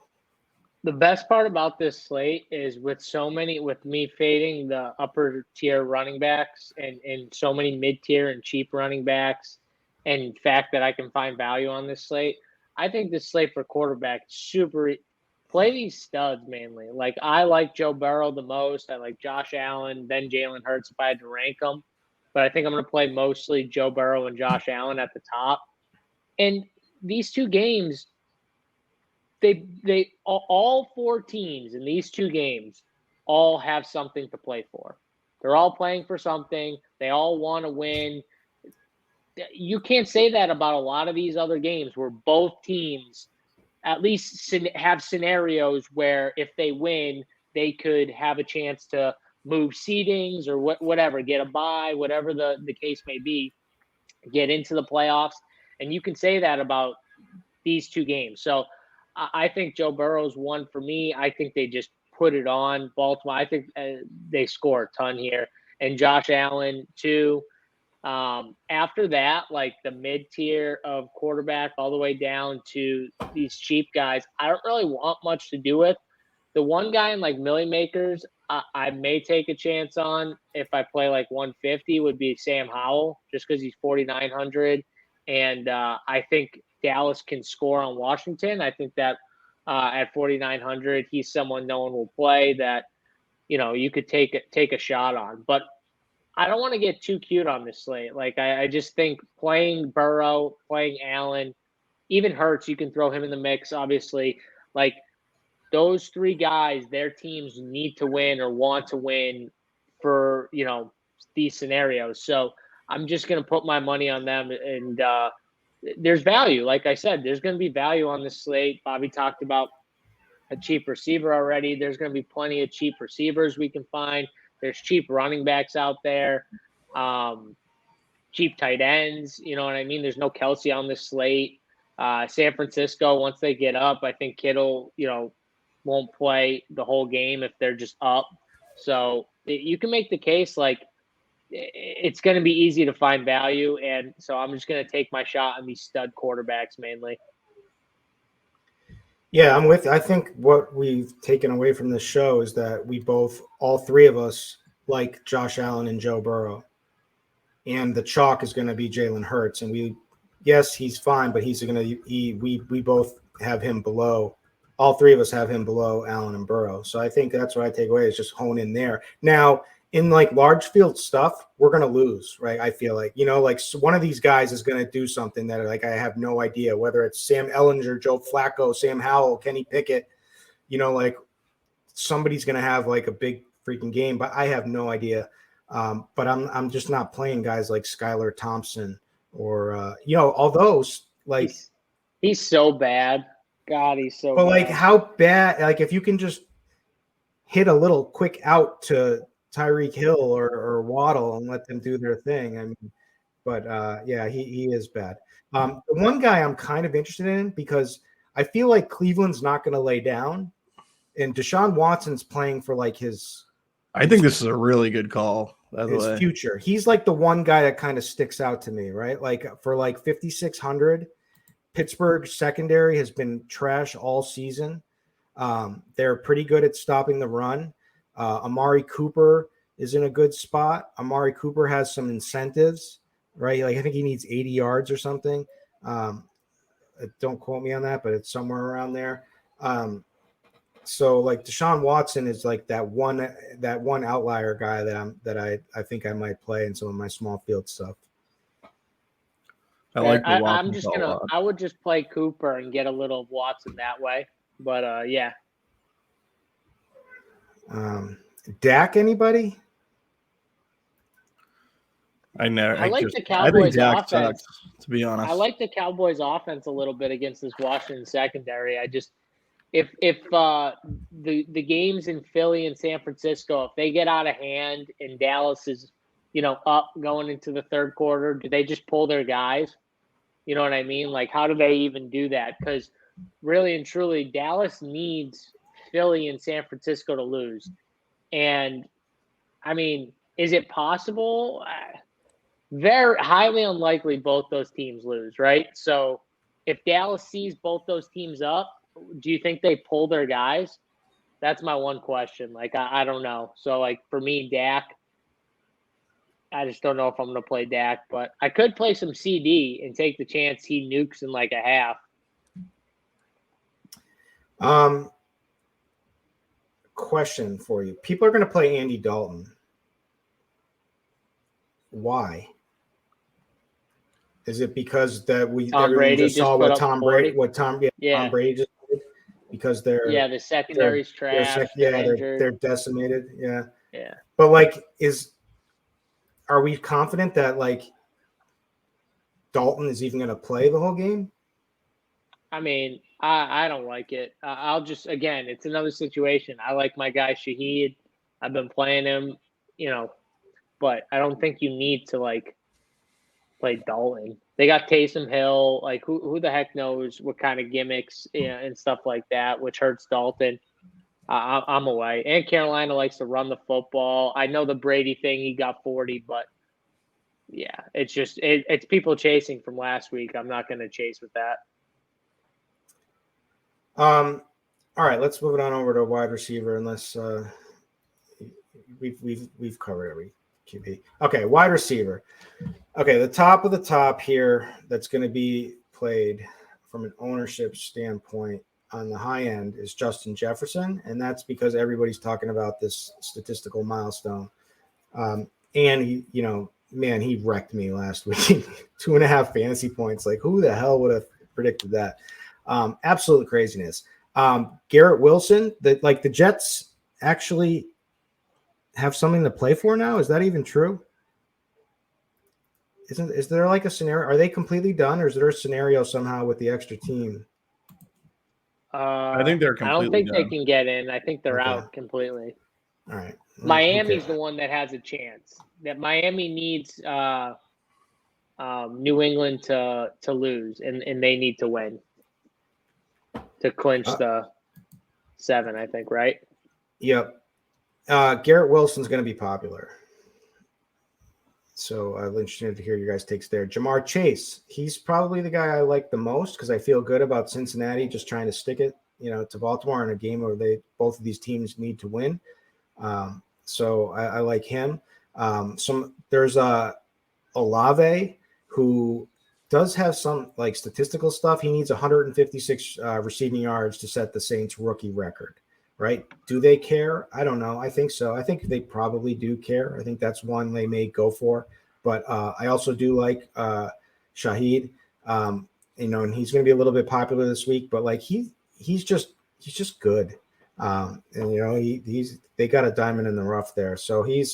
Speaker 2: The best part about this slate is with me fading the upper tier running backs and so many mid-tier and cheap running backs and fact that I can find value on this slate, I think this slate for quarterback super. Play these studs mainly. Like I like Joe Burrow the most. I like Josh Allen, then Jalen Hurts if I had to rank them. But I think I'm going to play mostly Joe Burrow and Josh Allen at the top. And these two games, they all four teams in these two games all have something to play for. They're all playing for something. They all want to win. You can't say that about a lot of these other games where both teams at least have scenarios where if they win, they could have a chance to move seedings or whatever, get a bye, whatever the case may be, get into the playoffs. And you can say that about these two games. So I think Joe Burrow's one for me. I think they just put it on Baltimore. I think they score a ton here. And Josh Allen, too. After that, like the mid tier of quarterback all the way down to these cheap guys, I don't really want much to do with. The one guy in like Million Makers, I may take a chance on if I play like 150 would be Sam Howell, just because he's 4,900. And I think Dallas can score on Washington. I think that at 4,900, he's someone no one will play that, you could take a shot on. But I don't want to get too cute on this slate. Like, I just think playing Burrow, playing Allen, even Hurts, you can throw him in the mix, obviously. Like, those three guys, their teams need to win or want to win for, these scenarios. So I'm just going to put my money on them. And there's value. Like I said, there's going to be value on this slate. Bobby talked about a cheap receiver already. There's going to be plenty of cheap receivers we can find. There's cheap running backs out there, cheap tight ends. You know what I mean? There's no Kelsey on this slate. San Francisco, once they get up, I think Kittle, won't play the whole game if they're just up. So you can make the case like it's going to be easy to find value. And so I'm just going to take my shot on these stud quarterbacks mainly.
Speaker 1: Yeah, I'm with. I think what we've taken away from this show is that all three of us, like Josh Allen and Joe Burrow, and the chalk is going to be Jalen Hurts. And yes, he's fine, but we both have him below. All three of us have him below Allen and Burrow. So I think that's what I take away is just hone in there. Now, in like large field stuff, we're going to lose, right? I feel like, like one of these guys is going to do something that like I have no idea, whether it's Sam Ellinger, Joe Flacco, Sam Howell, Kenny Pickett, like somebody's going to have like a big freaking game, but I have no idea. But I'm just not playing guys like Skylar Thompson or, all those like
Speaker 2: he's so bad. God, he's so
Speaker 1: but
Speaker 2: bad.
Speaker 1: like how bad, like if you can just hit a little quick out to Tyreek Hill or Waddle and let them do their thing. I mean, but yeah, he is bad. The one guy I'm kind of interested in because I feel like Cleveland's not going to lay down, and Deshaun Watson's playing for like his.
Speaker 3: I think this is a really good call. By the way,
Speaker 1: future. He's like the one guy that kind of sticks out to me, right? Like for like 5,600, Pittsburgh secondary has been trash all season. They're pretty good at stopping the run. Amari Cooper is in a good spot. Amari Cooper has some incentives, right? Like I think he needs 80 yards or something. Don't quote me on that, but it's somewhere around there. So like Deshaun Watson is like that one outlier guy that I think I might play in some of my small field stuff.
Speaker 2: I would just play Cooper and get a little Watson that way. But yeah.
Speaker 1: Dak, anybody?
Speaker 2: I like the Cowboys offense.
Speaker 3: Sucks, to be honest.
Speaker 2: I like the Cowboys offense a little bit against this Washington secondary. I just if the games in Philly and San Francisco, if they get out of hand and Dallas is, up going into the third quarter, do they just pull their guys? You know what I mean? Like, how do they even do that? Because really and truly, Dallas needs Philly and San Francisco to lose. And, I mean, is it possible? Very highly unlikely both those teams lose, right? So if Dallas sees both those teams up, do you think they pull their guys? That's my one question. Like, I don't know. So, like, for me, Dak. I just don't know if I'm going to play Dak, but I could play some CD and take the chance he nukes in like a half.
Speaker 1: Question for you. People are going to play Andy Dalton. Why? Is it because that
Speaker 2: Tom Brady just
Speaker 1: saw
Speaker 2: put
Speaker 1: what
Speaker 2: up
Speaker 1: Tom
Speaker 2: 40?
Speaker 1: Brady Tom Brady just did? Because
Speaker 2: the secondary's trash.
Speaker 1: They're decimated. Yeah.
Speaker 2: Yeah.
Speaker 1: But like, are we confident that like Dalton is even going to play the whole game?
Speaker 2: I mean, I don't like it. I'll just, again, it's another situation. I like my guy Shaheed. I've been playing him, but I don't think you need to like play Dalton. They got Taysom Hill. Like who the heck knows what kind of gimmicks and stuff like that, which hurts Dalton. I'm away. And Carolina likes to run the football. I know the Brady thing, he got 40, but yeah, it's just it's people chasing from last week. I'm not going to chase with that.
Speaker 1: All right, let's move it on over to wide receiver, unless we've covered every QB. Okay, wide receiver. Okay, the top of the top here that's going to be played from an ownership standpoint on the high end is Justin Jefferson, and that's because everybody's talking about this statistical milestone. And he, man, he wrecked me last week. 2.5 fantasy points. Like, who the hell would have predicted that? Absolute craziness. Garrett Wilson, the Jets actually have something to play for now. Is that even true? Is there like a scenario? Are they completely done, or is there a scenario somehow with the extra team?
Speaker 3: I think they're completely
Speaker 2: I don't think
Speaker 3: done.
Speaker 2: they can get in. I think they're out completely.
Speaker 1: All right.
Speaker 2: Miami's the one that has a chance. That Miami needs New England to lose, and they need to win to clinch the 7, I think, right?
Speaker 1: Yep. Garrett Wilson's going to be popular. So I'm interested to hear your guys' takes there. Jamar Chase, he's probably the guy I like the most because I feel good about Cincinnati just trying to stick it, to Baltimore in a game where both of these teams need to win. So I like him. There's Olave who does have some like statistical stuff. He needs 156 receiving yards to set the Saints rookie record. Right? Do they care? I don't know. I think so. I think they probably do care. I think that's one they may go for. But I also do like Shaheed. And he's going to be a little bit popular this week. But like he's just good. And they got a diamond in the rough there. So he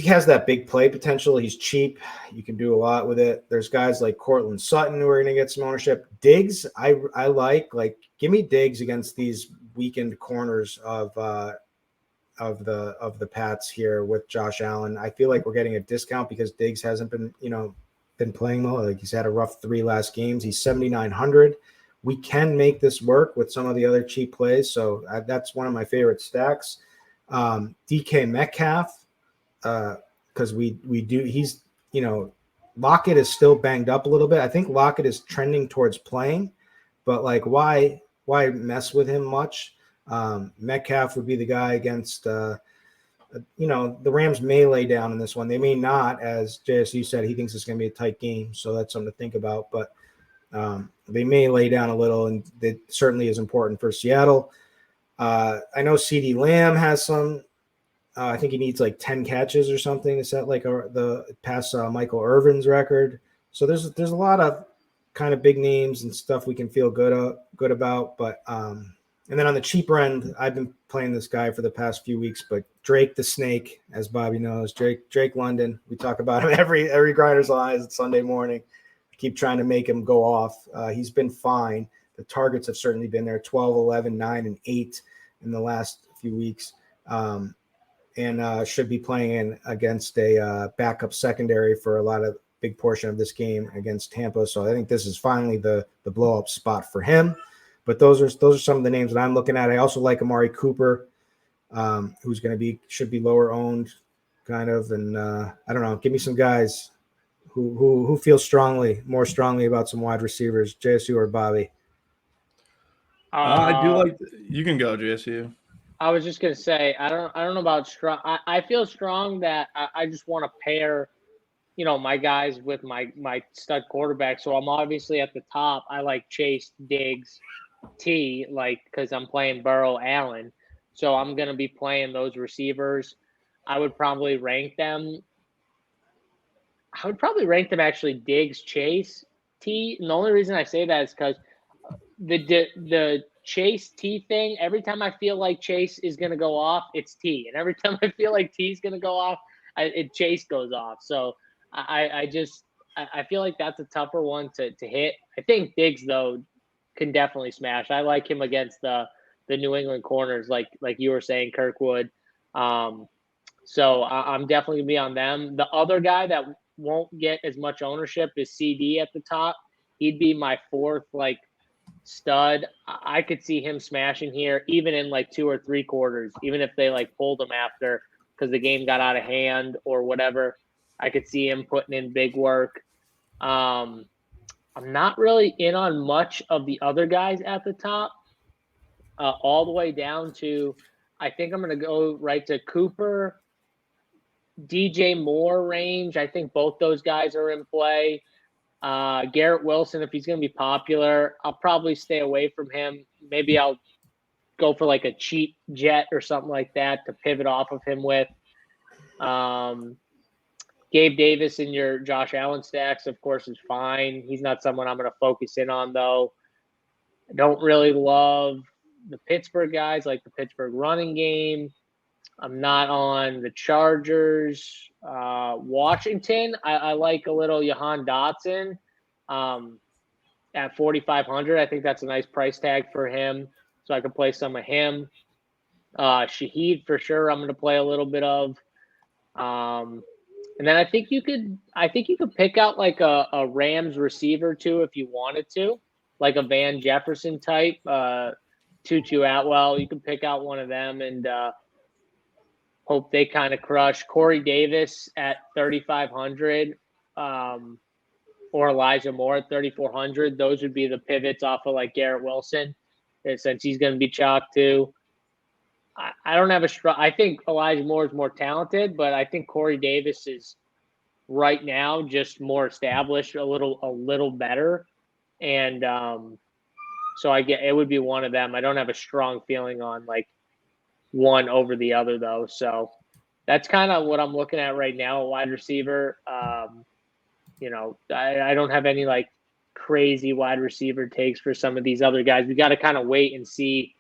Speaker 1: has that big play potential. He's cheap. You can do a lot with it. There's guys like Cortland Sutton who are going to get some ownership. Diggs, I like give me Diggs against these weakened corners of the Pats here with Josh Allen. I feel like we're getting a discount because Diggs hasn't been playing well. Like he's had a rough 3 last games. He's 7,900. We can make this work with some of the other cheap plays. So that's one of my favorite stacks. DK Metcalf. Because we do, he's, Lockett is still banged up a little bit. I think Lockett is trending towards playing, but like, why mess with him much? Metcalf would be the guy against, the Rams may lay down in this one. They may not, as JSU said, he thinks it's going to be a tight game. So that's something to think about, but they may lay down a little, and that certainly is important for Seattle. I know CeeDee Lamb has some. I think he needs like 10 catches or something to set like the past Michael Irvin's record. So there's a lot of kind of big names and stuff we can feel good about. But and then on the cheaper end, I've been playing this guy for the past few weeks. But Drake the Snake, as Bobby knows, Drake London. We talk about him every Grinders Live Sunday morning. I keep trying to make him go off. He's been fine. The targets have certainly been there: 12, 11, 9, and 8 in the last few weeks. And should be playing in against a backup secondary for a big portion of this game against Tampa. So I think this is finally the blow up spot for him. But those are some of the names that I'm looking at. I also like Amari Cooper, who's should be lower owned, kind of. And I don't know. Give me some guys who feel more strongly about some wide receivers, JSU or Bobby.
Speaker 3: I do like. You can go, JSU.
Speaker 2: I was just gonna say I don't know about strong. I feel strong that I just want to pair, my guys with my stud quarterback. So I'm obviously at the top. I like Chase, Diggs, T, because I'm playing Burrow, Allen. So I'm gonna be playing those receivers. I would probably rank them. Actually Diggs, Chase, T. And the only reason I say that is because the Chase T thing, every time I feel like Chase is going to go off, it's T. And every time I feel like T is going to go off, Chase goes off. So I feel like that's a tougher one to hit. I think Diggs, though, can definitely smash. I like him against the New England corners, like you were saying, Kirkwood. So I'm definitely going to be on them. The other guy that won't get as much ownership is CD at the top. He'd be my fourth, stud. I could see him smashing here, even in 2 or 3 quarters, even if they pulled him after because the game got out of hand or whatever. I could see him putting in big work. I'm not really in on much of the other guys at the top, all the way down to, I think I'm going to go right to Cooper, DJ Moore range. I think both those guys are in play. Garrett Wilson, if he's going to be popular, I'll probably stay away from him. Maybe I'll go for a cheap jet or something like that to pivot off of him with. Gabe Davis in your Josh Allen stacks, of course, is fine. He's not someone I'm going to focus in on, though. I don't really love the Pittsburgh guys, like the Pittsburgh running game. I'm not on the Chargers. Washington, I like a little Jahan Dotson at 4,500. I think that's a nice price tag for him, so I could play some of him. Shaheed for sure. I'm going to play a little bit of, and then I think you could pick out a Rams receiver too if you wanted to, like a Van Jefferson type, Tutu Atwell. You can pick out one of them and hope they kind of crush. Corey Davis at 3,500, or Elijah Moore at 3,400. Those would be the pivots off of Garrett Wilson, since he's going to be chalked too. I don't have I think Elijah Moore is more talented, but I think Corey Davis is right now just more established, a little better, and so it would be one of them. I don't have a strong feeling on one over the other though. So that's kind of what I'm looking at right now, a wide receiver. I don't have any crazy wide receiver takes for some of these other guys. We got to kind of wait and see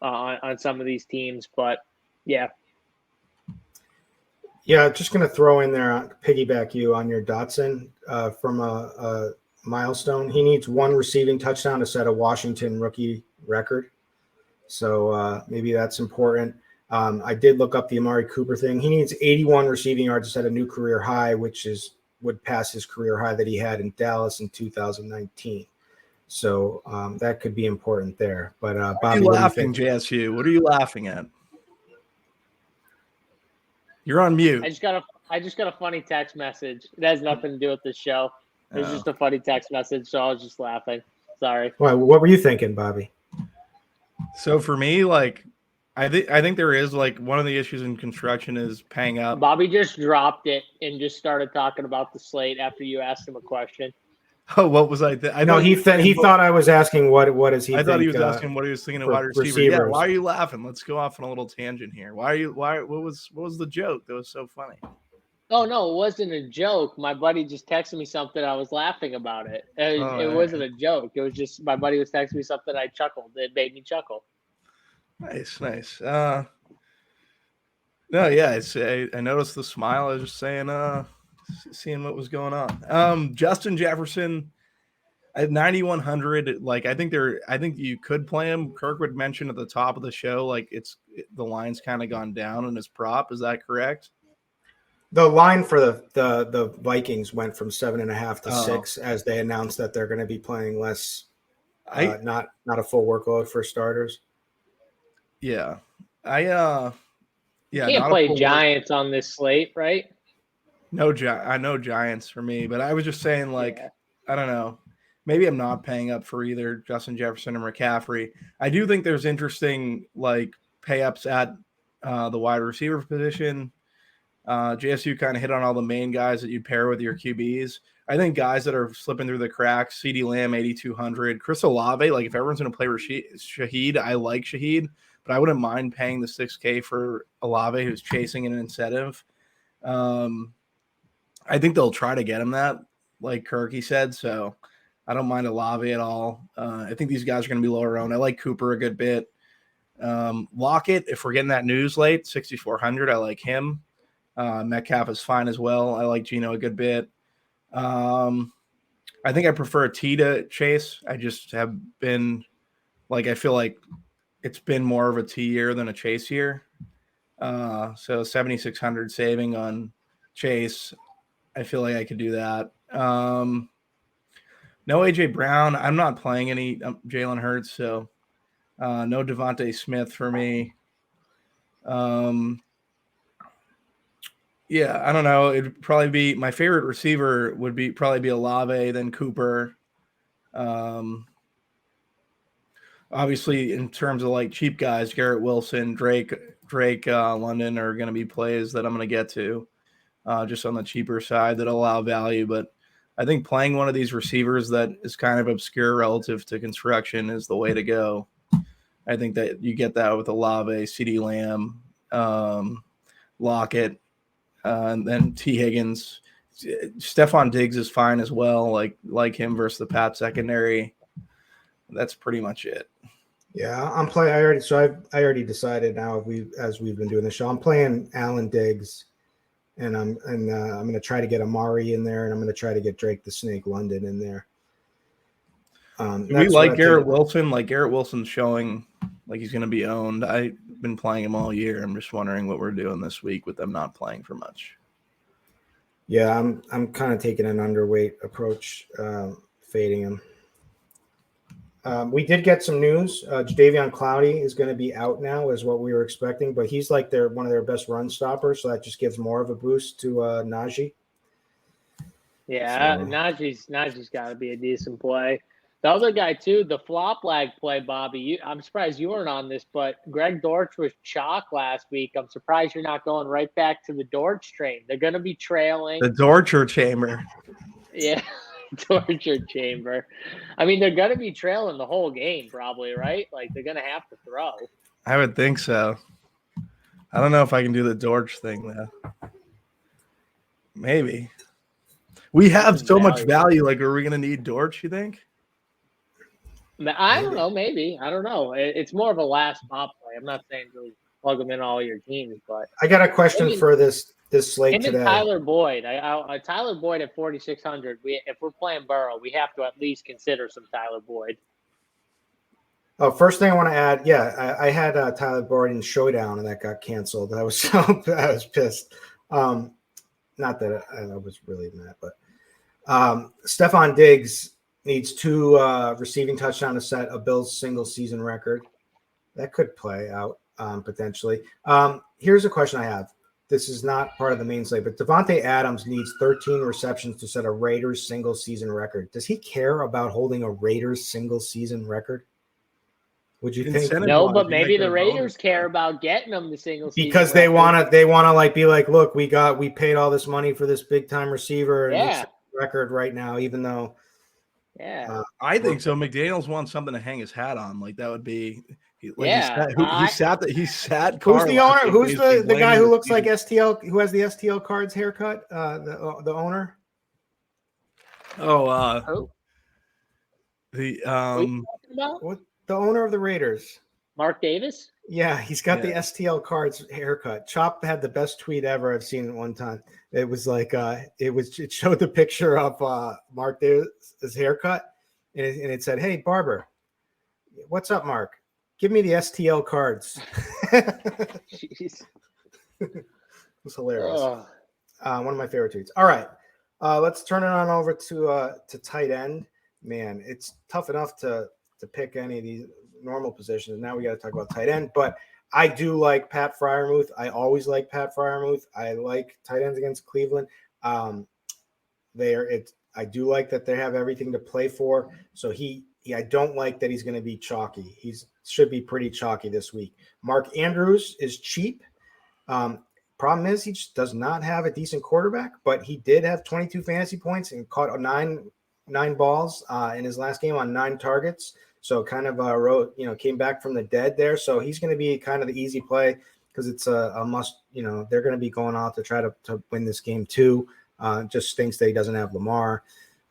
Speaker 2: on some of these teams, but yeah.
Speaker 1: Yeah, just going to throw in there, piggyback you on your Dotson from a milestone. He needs 1 receiving touchdown to set a Washington rookie record. So maybe that's important. I did look up the Amari Cooper thing. He needs 81 receiving yards to set a new career high, which would pass his career high that he had in Dallas in 2019. So that could be important there. But Bobby,
Speaker 3: what are you laughing, JSU? What are you laughing at? You're on mute.
Speaker 2: I just got a funny text message. It has nothing to do with the show. It was just a funny text message, so I was just laughing. Sorry.
Speaker 1: What were you thinking, Bobby?
Speaker 3: So for me, I think there is one of the issues in construction is paying up.
Speaker 2: Bobby just dropped it and just started talking about the slate after you asked him a question.
Speaker 3: Oh, what was I?
Speaker 1: He thought I was asking what is he?
Speaker 3: I thought he was asking what he was thinking of wide receiver.
Speaker 1: Receivers.
Speaker 3: Yeah, why are you laughing? Let's go off on a little tangent here. What was the joke that was so funny?
Speaker 2: Oh no, it wasn't a joke. My buddy just texted me something. I was laughing about it. It wasn't a joke. It was just my buddy was texting me something. I chuckled. It made me chuckle.
Speaker 3: Nice. No, yeah. I noticed the smile. I was just saying, seeing what was going on. Justin Jefferson at 9,100. I think you could play him. Kirkwood mentioned at the top of the show, the line's kind of gone down in his prop. Is that correct?
Speaker 1: The line for the Vikings went from 7.5 to 6 as they announced that they're going to be playing less, not a full workload for starters.
Speaker 3: Yeah,
Speaker 2: you can't play Giants on this slate, right?
Speaker 3: No, I know Giants for me, but I was just saying, I don't know. Maybe I'm not paying up for either Justin Jefferson or McCaffrey. I do think there's interesting pay ups at the wide receiver position. JSU kind of hit on all the main guys that you pair with your QBs. I think guys that are slipping through the cracks, CeeDee Lamb, 8,200. Chris Olave, like if everyone's going to play Shaheed, I like Shaheed, but I wouldn't mind paying the $6K for Olave, who's chasing an incentive. I think they'll try to get him that, like Kirky said, so I don't mind Olave at all. I think these guys are going to be lower owned. I like Cooper a good bit. Lockett, if we're getting that news late, 6,400, I like him. Metcalf is fine as well. I like Geno a good bit. I think I prefer a T to Chase. I just have been I feel like it's been more of a T year than a Chase year. So 7,600 saving on Chase. I feel like I could do that. No AJ Brown. I'm not playing any Jalen Hurts, so no Devontae Smith for me. Yeah, I don't know. It'd probably be my favorite receiver would probably be Olave, then Cooper. Obviously, in terms of like cheap guys, Garrett Wilson, Drake, London are going to be plays that I'm going to get to, just on the cheaper side that allow value. But I think playing one of these receivers that is kind of obscure relative to construction is the way to go. I think that you get that with Olave, CeeDee Lamb, Lockett. And then T. Higgins, Stephon Diggs is fine as well. Like him versus the Pat secondary. That's pretty much it.
Speaker 1: Yeah, I'm playing. I already decided now. As we've been doing the show, I'm playing Allen Diggs, and I'm going to try to get Amari in there, and I'm going to try to get Drake the Snake London in there.
Speaker 3: We like Garrett Wilson. Like Garrett Wilson's showing like he's going to be owned. I've been playing him all year. I'm just wondering what we're doing this week with them not playing for much.
Speaker 1: Yeah, I'm kind of taking an underweight approach, fading him. We did get some news. Jadeveon Clowney is going to be out now, is what we were expecting, but he's like one of their best run stoppers, so that just gives more of a boost to Najee.
Speaker 2: Yeah, so. Najee's got to be a decent play. The other guy, too, the flop lag play, Bobby. I'm surprised you weren't on this, but Greg Dortch was chalk last week. I'm surprised you're not going right back to the Dortch train. They're going to be trailing.
Speaker 3: The Dorcher Chamber.
Speaker 2: Yeah, torture chamber. I mean, they're going to be trailing the whole game probably, right? Like, they're going to have to throw.
Speaker 3: I would think so. I don't know if I can do the Dorch thing, though. Maybe. We have so much value. Like, are we going to need Dorch, you think?
Speaker 2: I don't know. Maybe. I don't know. It's more of a last pop play. I'm not saying to plug them in all your teams, but
Speaker 1: I got a question for this slate today.
Speaker 2: Tyler Boyd. Tyler Boyd at 4,600. If we're playing Burrow, we have to at least consider some Tyler Boyd.
Speaker 1: Oh, first thing I want to add, yeah, I had Tyler Boyd in Showdown, and that got canceled. I was pissed. Not that I was really mad, but Stephon Diggs needs 2 receiving touchdowns to set a Bills single season record. That could play out potentially. Here's a question I have. This is not part of the main slate, but Devontae Adams needs 13 receptions to set a Raiders single season record. Does he care about holding a Raiders single season record? Would you think?
Speaker 2: No, but maybe the Raiders care about getting them the single season
Speaker 1: because they want to like be like, look, we paid all this money for this big time receiver and it's record right now, even though.
Speaker 2: Yeah,
Speaker 3: I think so. McDaniels wants something to hang his hat on. Like that would be. He sat.
Speaker 1: Who's the owner? Who's the guy who looks like STL? Who has the STL cards haircut? The owner.
Speaker 2: Oh,
Speaker 1: what the owner of the Raiders?
Speaker 2: Mark Davis.
Speaker 1: Yeah, he's got the STL cards haircut. Chop had the best tweet ever I've seen at one time. It was like it showed the picture of Mark Davis' haircut, and it said, "Hey barber, what's up, Mark? Give me the STL cards."
Speaker 2: Jeez.
Speaker 1: It was hilarious. One of my favorite tweets. All right, let's turn it on over to tight end. Man, it's tough enough to pick any of these normal positions. Now we got to talk about tight end, but I do like Pat Freiermuth. I always like Pat Freiermuth. I like tight ends against Cleveland. I do like that they have everything to play for. So he I don't like that he's going to be chalky. Should be pretty chalky this week. Mark Andrews is cheap. Problem is he just does not have a decent quarterback, but he did have 22 fantasy points and caught nine balls in his last game on 9 targets. So kind of came back from the dead there. So he's going to be kind of the easy play because it's a must. They're going to be going out to try to win this game too. Just stinks that he doesn't have Lamar.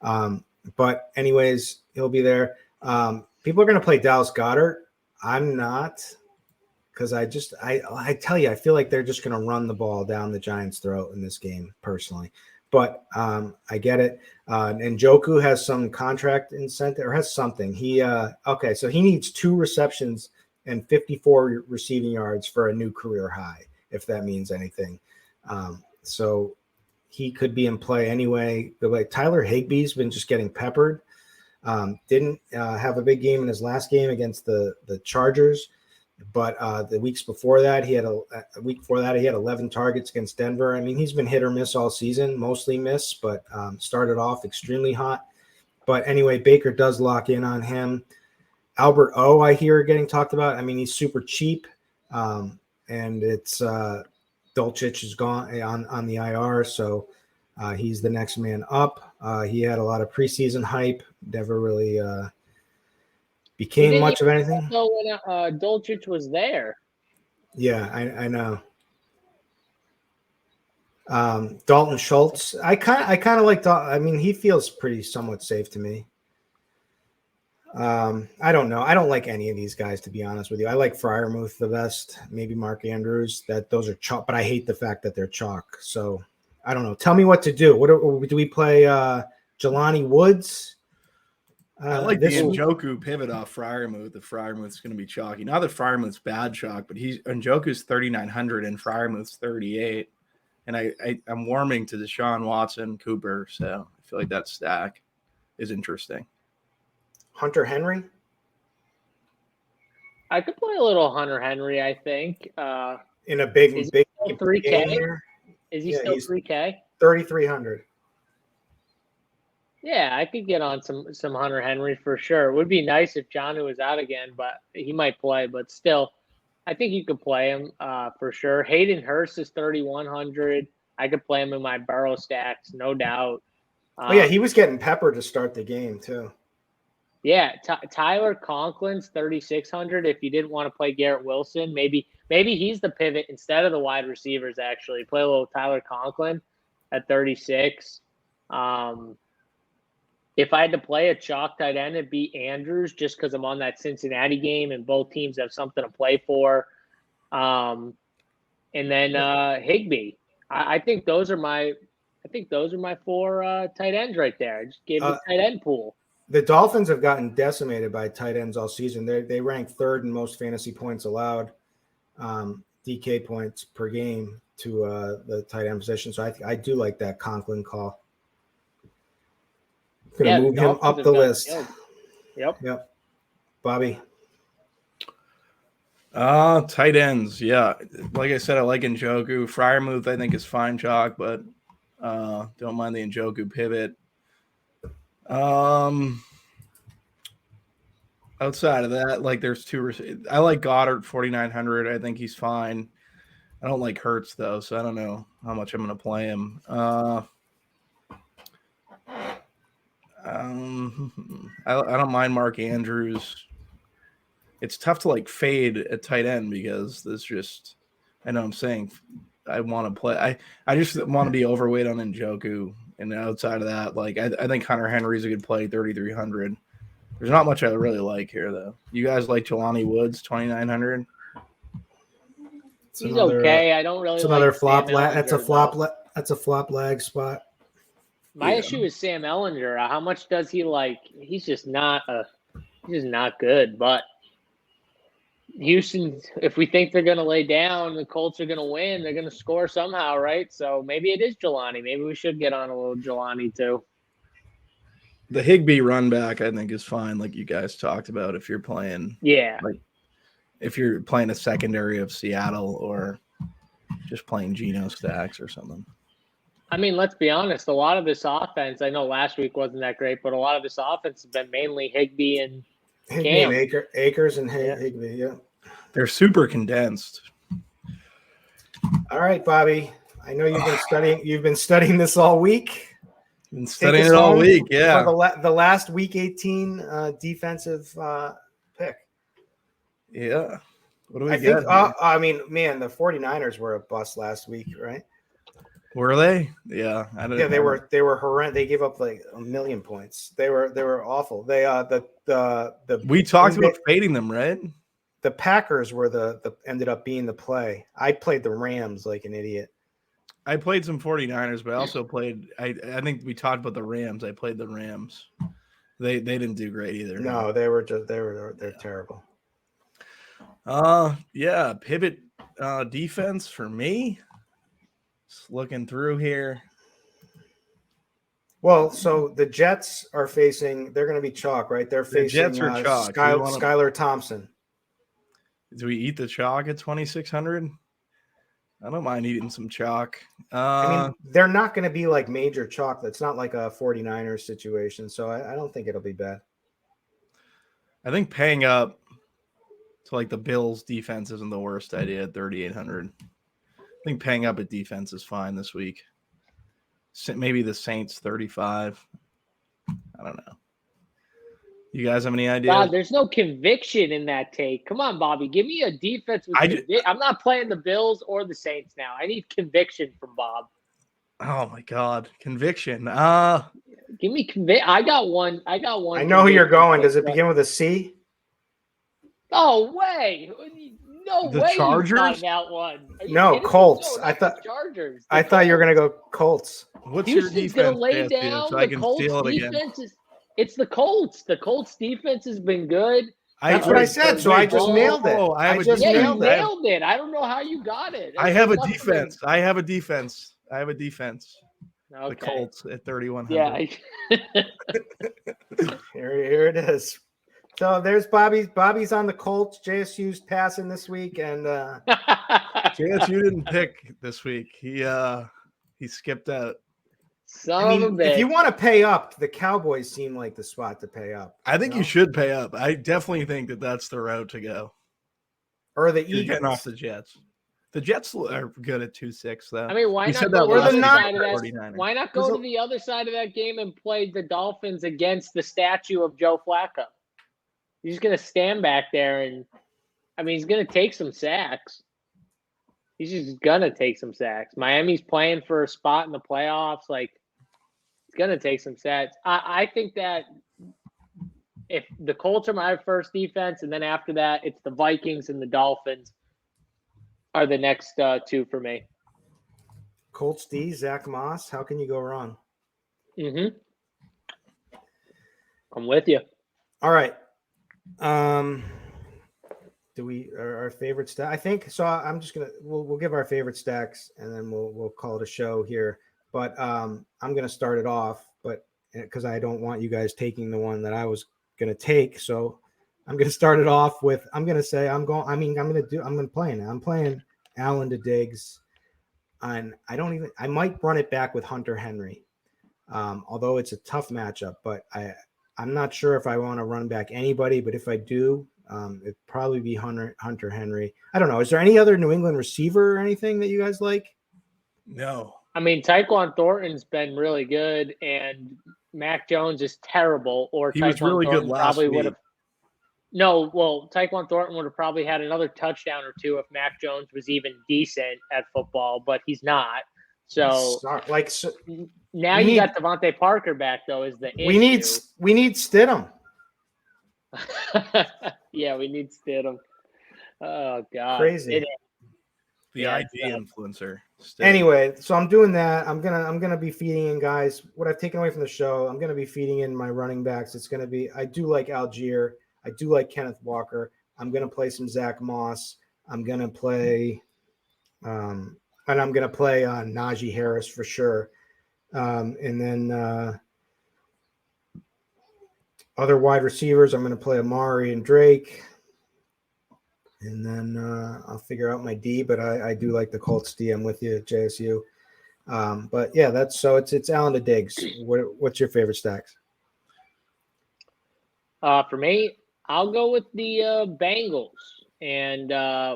Speaker 1: But anyways, he'll be there. People are going to play Dallas Goedert. I'm not. Because I tell you, I feel like they're just going to run the ball down the Giants' throat in this game, personally. But I get it. And Njoku has some contract incentive or has something. So he needs 2 receptions and 54 receiving yards for a new career high, if that means anything. So he could be in play anyway. But like Tyler Higbee's been just getting peppered. Didn't have a big game in his last game against the Chargers. But the weeks before that, he had 11 targets against Denver. I mean, he's been hit or miss all season, mostly miss, but started off extremely hot. But anyway, Baker does lock in on him. Albert O, I hear getting talked about. I mean, he's super cheap, and it's Dulcich is gone on the IR, so he's the next man up. He had a lot of preseason hype, never really became much of anything.
Speaker 2: So when Dulcich was there.
Speaker 1: Yeah, I know. Dalton Schultz. I kind of like Dalton. I mean, he feels pretty somewhat safe to me. I don't know. I don't like any of these guys, to be honest with you. I like Freiermuth the best, maybe Mark Andrews. Those are chalk, but I hate the fact that they're chalk. So I don't know. Tell me what to do. Do we play Jelani Woods?
Speaker 3: I like the Njoku pivot off Freiermuth. The Freiermuth's going to be chalky. Not that Freiermuth's bad chalk, but Njoku's 3,900 and Freiermuth's 38. And I'm warming to Deshaun Watson, Cooper, so I feel like that stack is interesting.
Speaker 1: Hunter Henry?
Speaker 2: I could play a little Hunter Henry, I think.
Speaker 1: In a big
Speaker 2: 3K? Is he still 3K?
Speaker 1: 3,300.
Speaker 2: Yeah, I could get on some Hunter Henry for sure. It would be nice if Jonnu was out again, but he might play. But still, I think you could play him for sure. Hayden Hurst is 3,100. I could play him in my Burrow stacks, no doubt.
Speaker 1: He was getting peppered to start the game too.
Speaker 2: Yeah, Tyler Conklin's 3,600. If you didn't want to play Garrett Wilson, maybe he's the pivot instead of the wide receivers. Actually, play a little Tyler Conklin at 36. If I had to play a chalk tight end, it'd be Andrews, just because I'm on that Cincinnati game and both teams have something to play for. And then Higbee. I think those are my 4 tight ends right there. I just gave you a tight end pool.
Speaker 1: The Dolphins have gotten decimated by tight ends all season. They rank 3rd in most fantasy points allowed, DK points per game to the tight end position. So I do like that Conklin call. Going to move him up the list. Yep. Bobby.
Speaker 3: Tight ends. Yeah. Like I said, I like Njoku. Freiermuth, I think, is fine chalk, but don't mind the Njoku pivot. Outside of that, like there's 2. I like Goddard 4,900. I think he's fine. I don't like Hurts though, so I don't know how much I'm going to play him. I don't mind Mark Andrews. It's tough to like fade at tight end because there's just, I know I'm saying I want to play. I just want to be overweight on Njoku, and outside of that, like I think Hunter Henry's a good play, 3,300. There's not much I really like here though. You guys like Jelani Woods, 2,900?
Speaker 2: He's okay. I don't really.
Speaker 1: It's another
Speaker 2: like
Speaker 1: flop.
Speaker 2: That's
Speaker 1: a flop. That's a flop lag spot.
Speaker 2: My issue is Sam Ehlinger. How much does he like? He's just not good. But Houston, if we think they're going to lay down, the Colts are going to win. They're going to score somehow, right? So maybe it is Jelani. Maybe we should get on a little Jelani too.
Speaker 3: The Higbee run back, I think, is fine. Like you guys talked about, if you're playing, like if you're playing a secondary of Seattle or just playing Geno stacks or something.
Speaker 2: I mean, let's be honest. A lot of this offense, I know last week wasn't that great, but a lot of this offense has been mainly Higbee and Cam.
Speaker 1: Akers and Higbee. Yeah,
Speaker 3: they're super condensed.
Speaker 1: All right, Bobby. I know you've been studying. You've been studying this all week.
Speaker 3: Been studying it all week. Yeah,
Speaker 1: for the last week 18 defensive pick.
Speaker 3: Yeah. What do we
Speaker 1: I
Speaker 3: get?
Speaker 1: think. I mean, man, the 49ers were a bust last week, right?
Speaker 3: Were they? Yeah, I don't.
Speaker 1: Yeah, they were. They were horrendous. They gave up like 1 million points. They were awful. They
Speaker 3: we talked about fading them, right?
Speaker 1: The Packers were the ended up being the play. I played the Rams like an idiot.
Speaker 3: I played some 49ers, but I also played. I think we talked about the Rams. I played the Rams. They didn't do great either.
Speaker 1: No, they're terrible.
Speaker 3: Yeah, pivot defense for me. Just looking through here.
Speaker 1: Well, so the Jets are facing. They're going to be chalk, right? They're facing
Speaker 3: Jets are chalk.
Speaker 1: Skylar Thompson.
Speaker 3: Do we eat the chalk at 2,600? I don't mind eating some chalk.
Speaker 1: I mean, they're not going to be like major chalk. It's not like a 49ers situation, so I don't think it'll be bad.
Speaker 3: I think paying up to like the Bills defense isn't the worst idea at 3,800. I think paying up at defense is fine this week. Maybe the Saints 35. I don't know. You guys have any ideas?
Speaker 2: God, there's no conviction in that take. Come on, Bobby. Give me a defense with I'm not playing the Bills or the Saints now. I need conviction from Bob.
Speaker 3: Oh my God. Conviction.
Speaker 2: Give me I got one. I
Speaker 1: know who you're going. Does it begin with a C?
Speaker 2: No way. No
Speaker 3: the
Speaker 2: way.
Speaker 3: Chargers?
Speaker 2: That one.
Speaker 1: No, Colts. I thought
Speaker 2: Chargers.
Speaker 1: I thought you were gonna go Colts.
Speaker 3: What's
Speaker 2: Houston's
Speaker 3: your defense?
Speaker 2: Gonna lay down.
Speaker 3: So I
Speaker 2: the
Speaker 3: can
Speaker 2: Colts
Speaker 3: steal it
Speaker 2: defense
Speaker 3: again.
Speaker 2: It's the Colts. The Colts defense has been good.
Speaker 1: That's what I said. So I just nailed it.
Speaker 2: You nailed it. I don't know how you got it.
Speaker 3: I have a defense. I have a defense.
Speaker 2: Okay.
Speaker 3: The Colts at 3,100.
Speaker 2: Yeah.
Speaker 1: Here it is. So there's Bobby. Bobby's on the Colts. JSU's passing this week, and
Speaker 3: JSU didn't pick this week. He skipped out.
Speaker 1: If you want to pay up, the Cowboys seem like the spot to pay up.
Speaker 3: I think you should pay up. I definitely think that's the route to go.
Speaker 1: Or the
Speaker 3: Eagles.
Speaker 1: Eagles.
Speaker 3: Off the Jets. The Jets are good at 2-6, though.
Speaker 2: I mean, why not go to the other side of that game and play the Dolphins against the statue of Joe Flacco? He's just going to stand back there and, he's going to take some sacks. He's just going to take some sacks. Miami's playing for a spot in the playoffs. Like, he's going to take some sacks. I think that if the Colts are my first defense, and then after that, it's the Vikings and the Dolphins are the next two for me.
Speaker 1: Colts D, Zach Moss. How can you go wrong?
Speaker 2: Mm-hmm. I'm with you.
Speaker 1: All right. Do we our favorite stack? I think so. I'm just gonna we'll give our favorite stacks and then we'll call it a show here. But I'm gonna start it off, but because I don't want you guys taking the one that I was gonna take, so I'm gonna start it off with I'm gonna playing Allen to Diggs, and I might run it back with Hunter Henry, although it's a tough matchup. But I'm not sure if I want to run back anybody, but if I do, it'd probably be Hunter Henry. I don't know. Is there any other New England receiver or anything that you guys like?
Speaker 3: No.
Speaker 2: Tyquan Thornton's been really good, and Mac Jones is terrible. Or
Speaker 3: he was really good last week.
Speaker 2: Tyquan Thornton would have probably had another touchdown or two if Mac Jones was even decent at football, but he's not. So now you got Devontae Parker back, though, is the issue.
Speaker 1: We need Stidham.
Speaker 2: Yeah, we need Stidham. Oh God,
Speaker 1: crazy.
Speaker 3: The ID influencer.
Speaker 1: Stidham. Anyway, so I'm doing that. I'm gonna be feeding in guys. What I've taken away from the show, I'm gonna be feeding in my running backs. It's gonna be. I do like Algier. I do like Kenneth Walker. I'm gonna play some Zach Moss. I'm gonna play. And I'm going to play Najee Harris for sure. And then other wide receivers, I'm going to play Amari and Drake. And then I'll figure out my D, but I do like the Colts D. I'm with you, JSU. But yeah, it's Allen to Diggs. What's your favorite stacks?
Speaker 2: For me, I'll go with the Bengals. And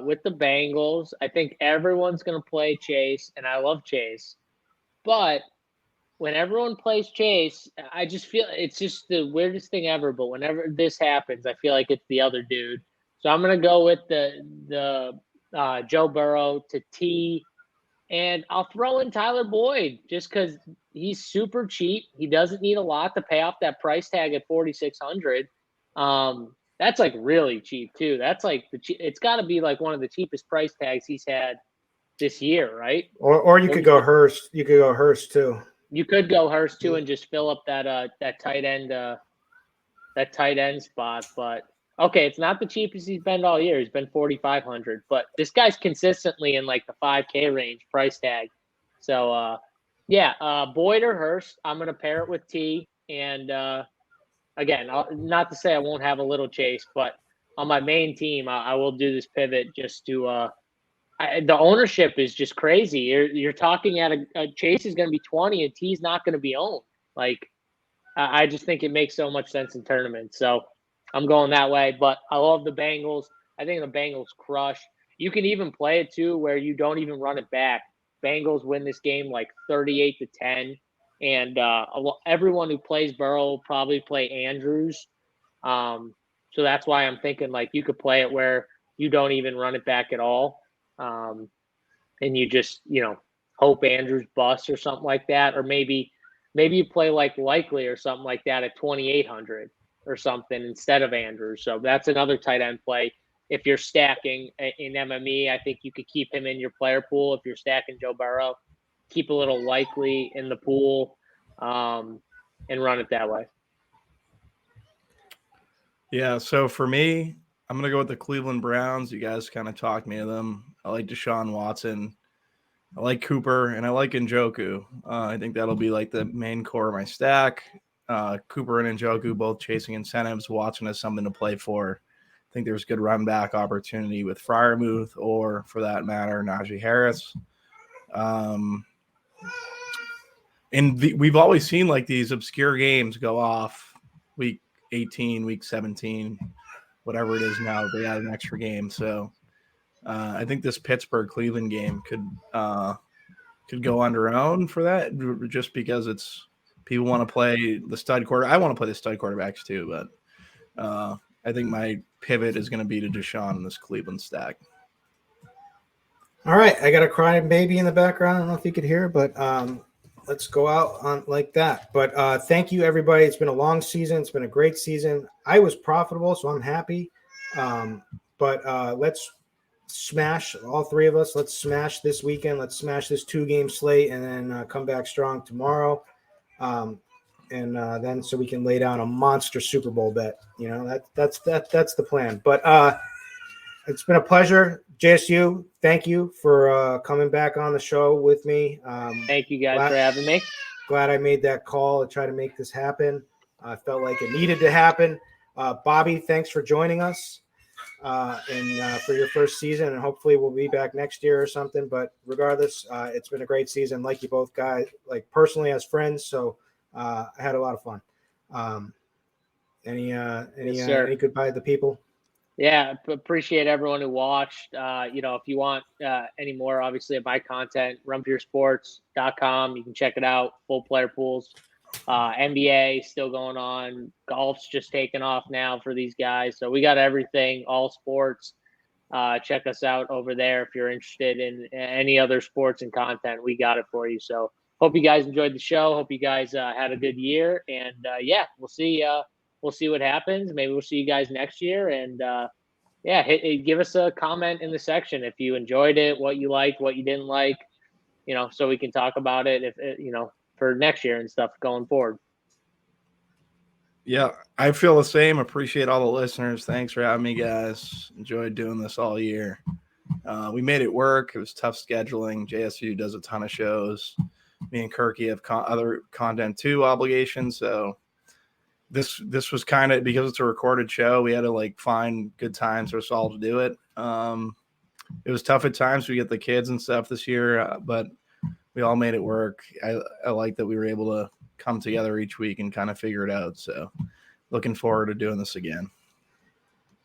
Speaker 2: with the Bengals, I think everyone's going to play Chase, and I love Chase. But when everyone plays Chase, I just feel it's just the weirdest thing ever. But whenever this happens, I feel like it's the other dude. So I'm going to go with the Joe Burrow to T. And I'll throw in Tyler Boyd just because he's super cheap. He doesn't need a lot to pay off that price tag at 4,600. That's like really cheap too. That's like it's got to be like one of the cheapest price tags he's had this year, right?
Speaker 1: Or you could go Hurst. You could go Hurst too.
Speaker 2: You could go Hurst too and just fill up that tight end spot. But okay, it's not the cheapest he's been all year. He's been 4,500, but this guy's consistently in like the 5K range price tag. So Boyd or Hurst. I'm gonna pair it with T. And again, not to say I won't have a little Chase, but on my main team, I will do this pivot just to. The ownership is just crazy. You're talking at a Chase is going to be 20 and T's not going to be owned. Like I just think it makes so much sense in tournaments. So I'm going that way. But I love the Bengals. I think the Bengals crush. You can even play it too where you don't even run it back. Bengals win this game like 38-10, and everyone who plays Burrow will probably play Andrews. So that's why I'm thinking like you could play it where you don't even run it back at all. And you just, hope Andrews busts or something like that. Or maybe you play like Likely or something like that at 2,800 or something instead of Andrews. So that's another tight end play. If you're stacking in MME, I think you could keep him in your player pool. If you're stacking Joe Burrow, keep a little Likely in the pool and run it that way.
Speaker 3: Yeah, so for me, I'm going to go with the Cleveland Browns. You guys kind of talked me to them. I like Deshaun Watson. I like Cooper, and I like Njoku. I think that'll be like the main core of my stack. Cooper and Njoku both chasing incentives. Watson has something to play for. I think there's good run back opportunity with Freiermuth or, for that matter, Najee Harris. We've always seen like these obscure games go off week 18, week 17, whatever it is now. They add an extra game. So I think this Pittsburgh-Cleveland game could go under own for that just because it's people want to play the stud quarter. I want to play the stud quarterbacks too, but I think my pivot is going to be to Deshaun in this Cleveland stack.
Speaker 1: All right. I got a crying baby in the background. I don't know if you could hear, but let's go out on like that. But thank you, everybody. It's been a long season. It's been a great season. I was profitable, so I'm happy. But let's smash, all three of us. Let's smash this weekend. Let's smash this 2-game slate and then come back strong tomorrow. And then so we can lay down a monster Super Bowl bet. That's the plan. But it's been a pleasure. JSU, thank you for coming back on the show with me.
Speaker 2: Thank you guys for having me.
Speaker 1: Glad I made that call to try to make this happen. I felt like it needed to happen. Bobby, thanks for joining us and for your first season. And hopefully we'll be back next year or something. But regardless, it's been a great season. Like you both guys, like personally as friends. So I had a lot of fun. Any goodbye to the people?
Speaker 2: Yeah, appreciate everyone who watched. If you want any more, obviously, of my content, runforyoursports.com. You can check it out. Full player pools. NBA still going on. Golf's just taking off now for these guys. So we got everything, all sports. Check us out over there if you're interested in any other sports and content. We got it for you. So hope you guys enjoyed the show. Hope you guys had a good year. And, we'll see. We'll see what happens. Maybe we'll see you guys next year. And give us a comment in the section if you enjoyed it, what you liked, what you didn't like, so we can talk about it for next year and stuff going forward.
Speaker 3: Yeah, I feel the same. Appreciate all the listeners. Thanks for having me, guys. Enjoyed doing this all year. We made it work. It was tough scheduling. JSU does a ton of shows. Me and Kirky have other content too obligations. So this was kind of, because it's a recorded show, we had to find good times for us all to do it. It was tough at times. We get the kids and stuff this year, but we all made it work. I like that we were able to come together each week and kind of figure it out. So looking forward to doing this again.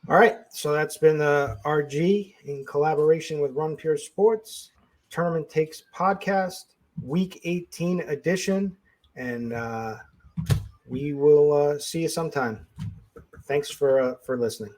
Speaker 1: All right. So that's been the RG in collaboration with Run Pure Sports Tournament Takes podcast, week 18 edition. And we will see you sometime. Thanks for listening.